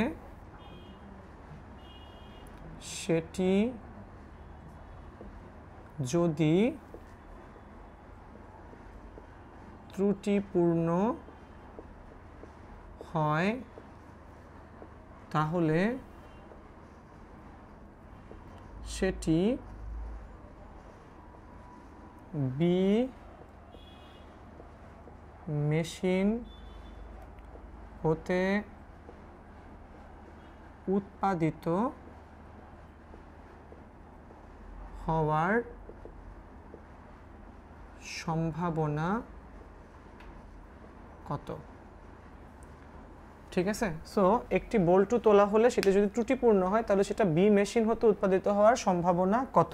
সেটি যদি ত্রুটিপূর্ণ হয় তাহলে সেটি বি মেশিন হতে উৎপাদিত হওয়ার সম্ভাবনা কত? ঠিক আছে, সো একটি বল্টু তোলা হলে সেটা যদি ত্রুটিপূর্ণ হয় তাহলে সেটা বি মেশিন হতে উৎপাদিত হওয়ার সম্ভাবনা কত?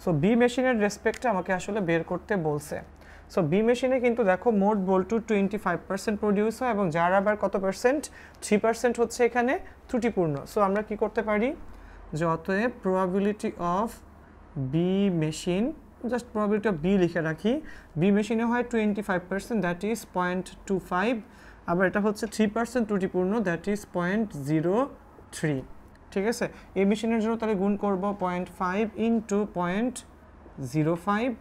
সো বি মেশিনের রেসপেক্টে আমাকে আসলে বের করতে বলছে। সো বি মেশিনে কিন্তু দেখো মোট বল্টু 25% প্রডিউস হয় এবং যার আবার কত পার্সেন্ট, 3% হচ্ছে এখানে ত্রুটিপূর্ণ। সো আমরা কি করতে পারি যে অতএব probability of B machine, just probability of B লিখে রাখি, বি মেশিনে হয় 25%, দ্যাট ইজ 0.25, আবার এটা হচ্ছে 3% ত্রুটিপূর্ণ, দ্যাট ইজ 0.03। ঠিক আছে, এই মেশিনের জন্য তাহলে গুণ করব 0.5 ইন্টু 0.05,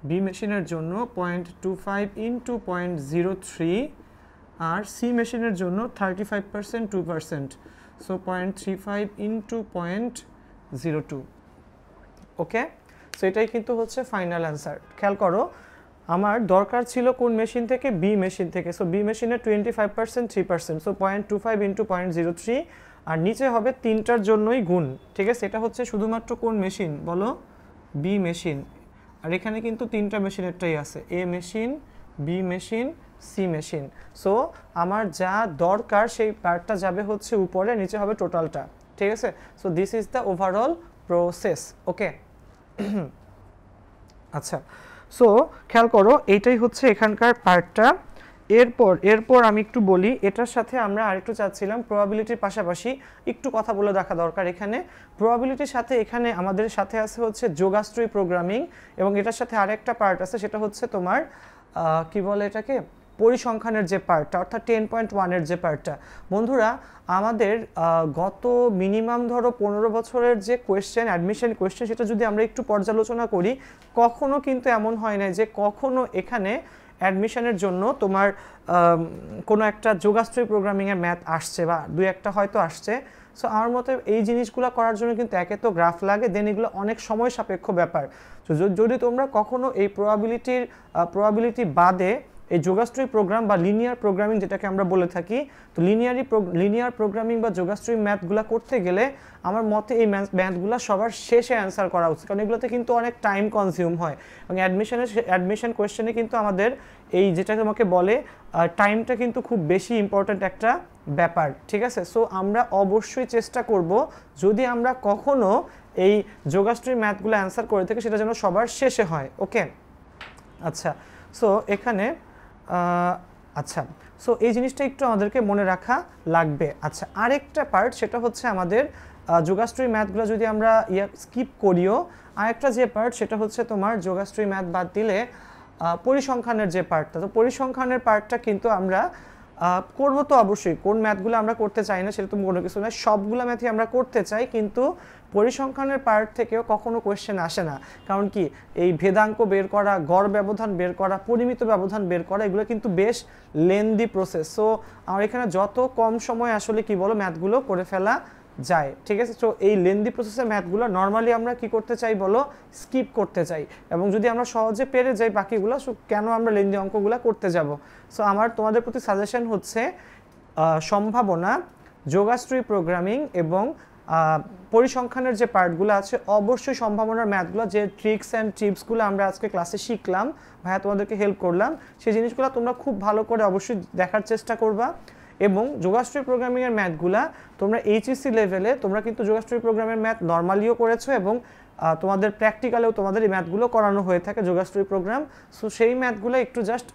বি মেশিনের জন্য 0.25 ইন্টু 0.03, আর সি মেশিনের জন্য 35% 2%, সো 0.35 ইন্টু 0.02। ওকে, সো এটাই কিন্তু হচ্ছে ফাইনাল অ্যান্সার। খেয়াল করো আমার দরকার ছিল কোন মেশিন থেকে, বি মেশিন থেকে। সো বি মেশিনে 25% 3%, সো 0.25 ইন্টু 0.03, আর নিচে হবে তিনটার জন্যই গুণ। ঠিক আছে, এটা হচ্ছে শুধুমাত্র কোন মেশিন বলো, বি মেশিন, আর এখানে কিন্তু তিনটা মেশিনেরটাই আছে, A machine, B machine, C machine. So আমার যা দরকার সেই পার্টটা যাবে হচ্ছে উপরে, নিচে হবে টোটালটা। ঠিক আছে, so this is the overall process. Okay, আচ্ছা, সো খেয়াল করো এইটাই হচ্ছে এখানকার পার্টটা। এরপর আমি একটু বলি, এটার সাথে আমরা আরেকটু চাচ্ছিলাম প্রবাবিলিটির পাশাপাশি একটু কথা বলে দেখা দরকার। এখানে প্রবাবিলিটির সাথে এখানে আমাদের সাথে আছে হচ্ছে যোগাশ্রয়ী প্রোগ্রামিং, এবং এটার সাথে আরেকটা পার্ট আছে, সেটা হচ্ছে তোমার কি বলে এটাকে, পরিসংখ্যানের যে পার্টটা, অর্থাৎ 10.1-এর যে পার্টটা। বন্ধুরা আমাদের গত মিনিমাম ধরো 15 বছরের যে কোয়েশ্চেন, অ্যাডমিশন কোয়েশ্চেন, সেটা যদি আমরা একটু পর্যালোচনা করি, কখনো কিন্তু এমন হয় না যে কখনো এখানে অ্যাডমিশনের জন্য তোমার কোনো একটা যোগাশ্রয়ী প্রোগ্রামিংয়ের ম্যাথ আসছে, বা দুই একটা হয়তো আসছে। সো আমার মতে এই জিনিসগুলো করার জন্য কিন্তু একে তো গ্রাফ লাগে, দেন এগুলো অনেক সময় সাপেক্ষ ব্যাপার। তো যদি তোমরা কখনো এই প্রবাবিলিটি বাদে এই যোগাশ্রয়ী প্রোগ্রাম বা লিনিয়ার প্রোগ্রামিং যেটাকে আমরা বলে থাকি, তো লিনিয়ার প্রোগ্রামিং বা যোগাশ্রয়ী ম্যাথগুলো করতে গেলে আমার মতে এই ম্যাথগুলো সবার শেষে অ্যান্সার করা উচিত, কারণ এগুলোতে কিন্তু অনেক টাইম কনজিউম হয়, এবং অ্যাডমিশন কোয়েশ্চেনে কিন্তু আমাদের এই যেটা তোমাকে বলে টাইমটা কিন্তু খুব বেশি ইম্পর্ট্যান্ট একটা ব্যাপার। ঠিক আছে, সো আমরা অবশ্যই চেষ্টা করব যদি আমরা কখনো এই যোগাশ্রয়ী ম্যাথগুলো অ্যান্সার করে থাকি সেটা যেন সবার শেষে হয়। ওকে, আচ্ছা, সো এখানে আচ্ছা, সো এই জিনিসটা একটু আমাদেরকে মনে রাখা লাগবে। আচ্ছা, আরেকটা পার্ট সেটা হচ্ছে আমাদের যোগাশ্রয়ী ম্যাথগুলো যদি আমরা স্কিপ করিও, আরেকটা যে পার্ট সেটা হচ্ছে তোমার যোগাশ্রয়ী ম্যাথ বাদ দিলে পরিসংখ্যানের যে পার্টটা, তো পরিসংখ্যানের পার্টটা কিন্তু আমরা করবো তো অবশ্যই। কোন ম্যাথগুলো আমরা করতে চাই না সেটা তো কোনো কিছু না, সবগুলো ম্যাথই আমরা করতে চাই, কিন্তু পরিসংখ্যানের পার্ট থেকেও কখনো কোয়েশ্চেন আসে না। কারণ কি, এই ভেদাঙ্ক বের করা, গড় ব্যবধান বের করা, পরিমিত ব্যবধান বের করা, এগুলো কিন্তু বেশ লেন্দি প্রসেস। সো আমার এখানে যত কম সময় আসলে কি বলো ম্যাথগুলো করে ফেলা যায়। ঠিক আছে, তো এই লেন্দি প্রসেসের ম্যাথগুলো নর্মালি আমরা কি করতে চাই বলো, স্কিপ করতে চাই, এবং যদি আমরা সহজে পেরে যাই বাকিগুলো, কেন আমরা লেন্দি অঙ্কগুলো করতে যাব। সো আমার তোমাদের প্রতি সাজেশন হচ্ছে সম্ভাবনা, যোগাশ্রয়ী প্রোগ্রামিং এবং পরিসংখ্যানের যে পার্টগুলো আছে, অবশ্যই সম্ভাবনার ম্যাথগুলো, যে ট্রিক্স অ্যান্ড টিপসগুলো আমরা আজকে ক্লাসে শিখলাম, ভাইয়া তোমাদেরকে হেল্প করলাম, সেই জিনিসগুলো তোমরা খুব ভালো করে অবশ্যই দেখার চেষ্টা করবা। এবং যোগাশ্রয়ী প্রোগ্রামিংয়ের ম্যাথগুলা তোমরা এইচএসসি লেভেলে তোমরা কিন্তু যোগাশ্রয়ী প্রোগ্রামের ম্যাথ নর্মালিও করেছো, এবং তোমাদের প্র্যাকটিক্যালেও তোমাদের এই ম্যাথগুলো করানো হয়ে থাকে যোগাশ্রয়ী প্রোগ্রাম। সো সেই ম্যাথগুলো একটু জাস্ট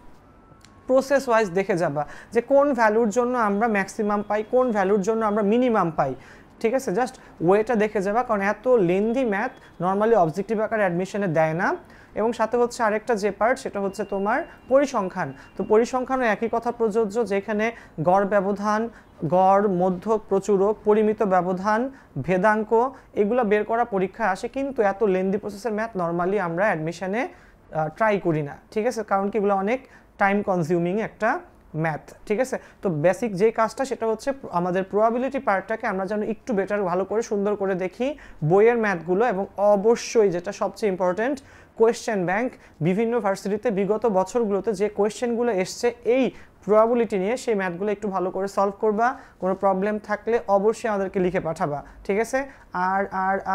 প্রসেস ওয়াইজ দেখে যাবা, যে কোন ভ্যালুর জন্য আমরা ম্যাক্সিমাম পাই, কোন ভ্যালুর জন্য আমরা মিনিমাম পাই। ঠিক আছে, জাস্ট ওয়েটা দেখে যাবা, কারণ এত লেন্দি ম্যাথ নর্মালি অবজেক্টিভ আকারে অ্যাডমিশনে দেয় না। এবং সাথে হচ্ছে আরেকটা যে পার্ট সেটা হচ্ছে তোমার পরিসংখ্যান। তো পরিসংখ্যানও একই কথা প্রযোজ্য, যেখানে গড় ব্যবধান, গড়, মধ্যক, প্রচুরক, পরিমিত ব্যবধান, ভেদাঙ্ক, এগুলো বের করা পরীক্ষায় আসে, কিন্তু এত লেন্দি প্রসেসের ম্যাথ নর্মালি আমরা অ্যাডমিশনে ট্রাই করি না। ঠিক আছে, কারণ কি এগুলো অনেক টাইম কনজিউমিং একটা ম্যাথ। ঠিক আছে, তো বেসিক যে কাজটা সেটা হচ্ছে আমাদের প্রবাবিলিটি পার্টটাকে আমরা যেন একটু বেটার, ভালো করে, সুন্দর করে দেখি বইয়ের ম্যাথগুলো, এবং অবশ্যই যেটা সবচেয়ে ইম্পর্টেন্ট, কোয়েশ্চেন ব্যাংক। বিভিন্ন ভার্সিটিতে বিগত বছরগুলোতে যে কোয়েশ্চেনগুলো এসছে এই প্রবাবিলিটি নিয়ে সেই ম্যাথগুলো একটু ভালো করে সলভ করবা। কোনো প্রবলেম থাকলে অবশ্যই আমাদেরকে লিখে পাঠাবা, ঠিক আছে?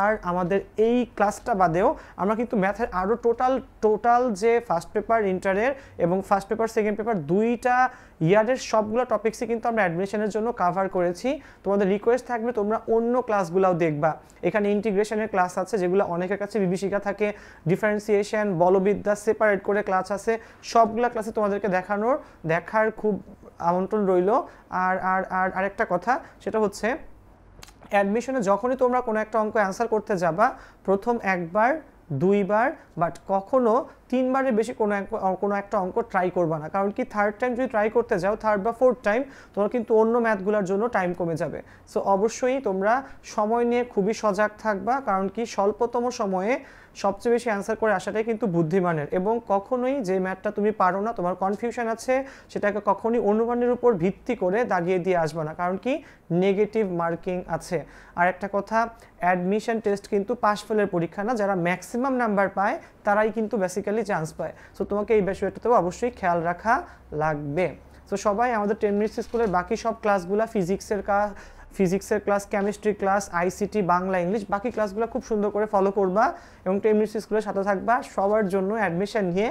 আর আমাদের এই ক্লাসটা বাদেও আমরা কিন্তু ম্যাথের আরও টোটাল যে ফার্স্ট পেপার ইন্টারের এবং ফার্স্ট পেপার সেকেন্ড পেপার দুইটা ইয়ারের সবগুলো টপিক্সই কিন্তু আমরা অ্যাডমিশনের জন্য কাভার করেছি। তোমাদের রিকোয়েস্ট থাকবে তোমরা অন্য ক্লাসগুলোও দেখবা। এখানে ইন্টিগ্রেশনের ক্লাস আছে যেগুলো অনেকের কাছে বিভীষিকা থাকে, ডিফারেন্সিয়েশন, বলবিদ্যা সেপারেট করে ক্লাস আছে, সবগুলো ক্লাসে তোমাদেরকে দেখার খুব আমন্ত্রণ রইল। আর আরেকটা কথা, সেটা হচ্ছে অ্যাডমিশনে যখনই তোমরা কোনো একটা অঙ্ক অ্যান্সার করতে যাবা, প্রথম একবার, দুইবার, বাট কখনো তিনবারের বেশি কোনো একটা অঙ্ক ট্রাই করবা না। কারণ কি, থার্ড টাইম যদি ট্রাই করতে যাও, থার্ড বা ফোর্থ টাইম, তোমার কিন্তু অন্য ম্যাথগুলোর জন্য টাইম কমে যাবে। সো অবশ্যই তোমরা সময় নিয়ে খুবই সজাগ থাকবা, কারণ কি স্বল্পতম সময়ে সবচেয়ে বেশি অ্যান্সার করে আসাটাই কিন্তু বুদ্ধিমানের। এবং কখনোই যে ম্যাথটা তুমি পারো না, তোমার কনফিউশন আছে, সেটাকে কখনোই অনুমানের উপর ভিত্তি করে দাগিয়ে দিয়ে আসবে না, কারণ কি নেগেটিভ মার্কিং আছে। আর একটা কথা, অ্যাডমিশন টেস্ট কিন্তু পাস ফেলের পরীক্ষা না, যারা ম্যাক্সিমাম নাম্বার পায় তারাই কিন্তু বেসিক্যালি চান্স পায়। সো তোমাকে এই বিষয়টাতেও অবশ্যই খেয়াল রাখা লাগবে। সো সবাই আমাদের 10 মিনিটস স্কুলের বাকি সব ক্লাসগুলো, ফিজিক্সের class, chemistry class, ICT, Bangla, English, বাকি ক্লাসগুলো খুব সুন্দর করে ফলো করবা এবং 10 মিনিটস স্কুলের সাথে থাকবা। সবার জন্য অ্যাডমিশন নিয়ে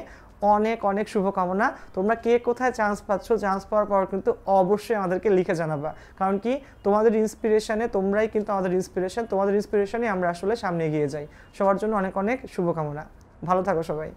অনেক শুভকামনা। তোমরা কে কোথায় চান্স পাচ্ছ, চান্স পাওয়ার পর কিন্তু অবশ্যই আমাদেরকে লিখে জানাবা, কারণ কি তোমাদের ইন্সপিরেশনে, তোমরাই কিন্তু আমাদের ইন্সপিরেশন, তোমাদের ইন্সপিরেশনে আমরা আসলে সামনে এগিয়ে যাই। সবার জন্য অনেক শুভকামনা। ভালো থাকো সবাই।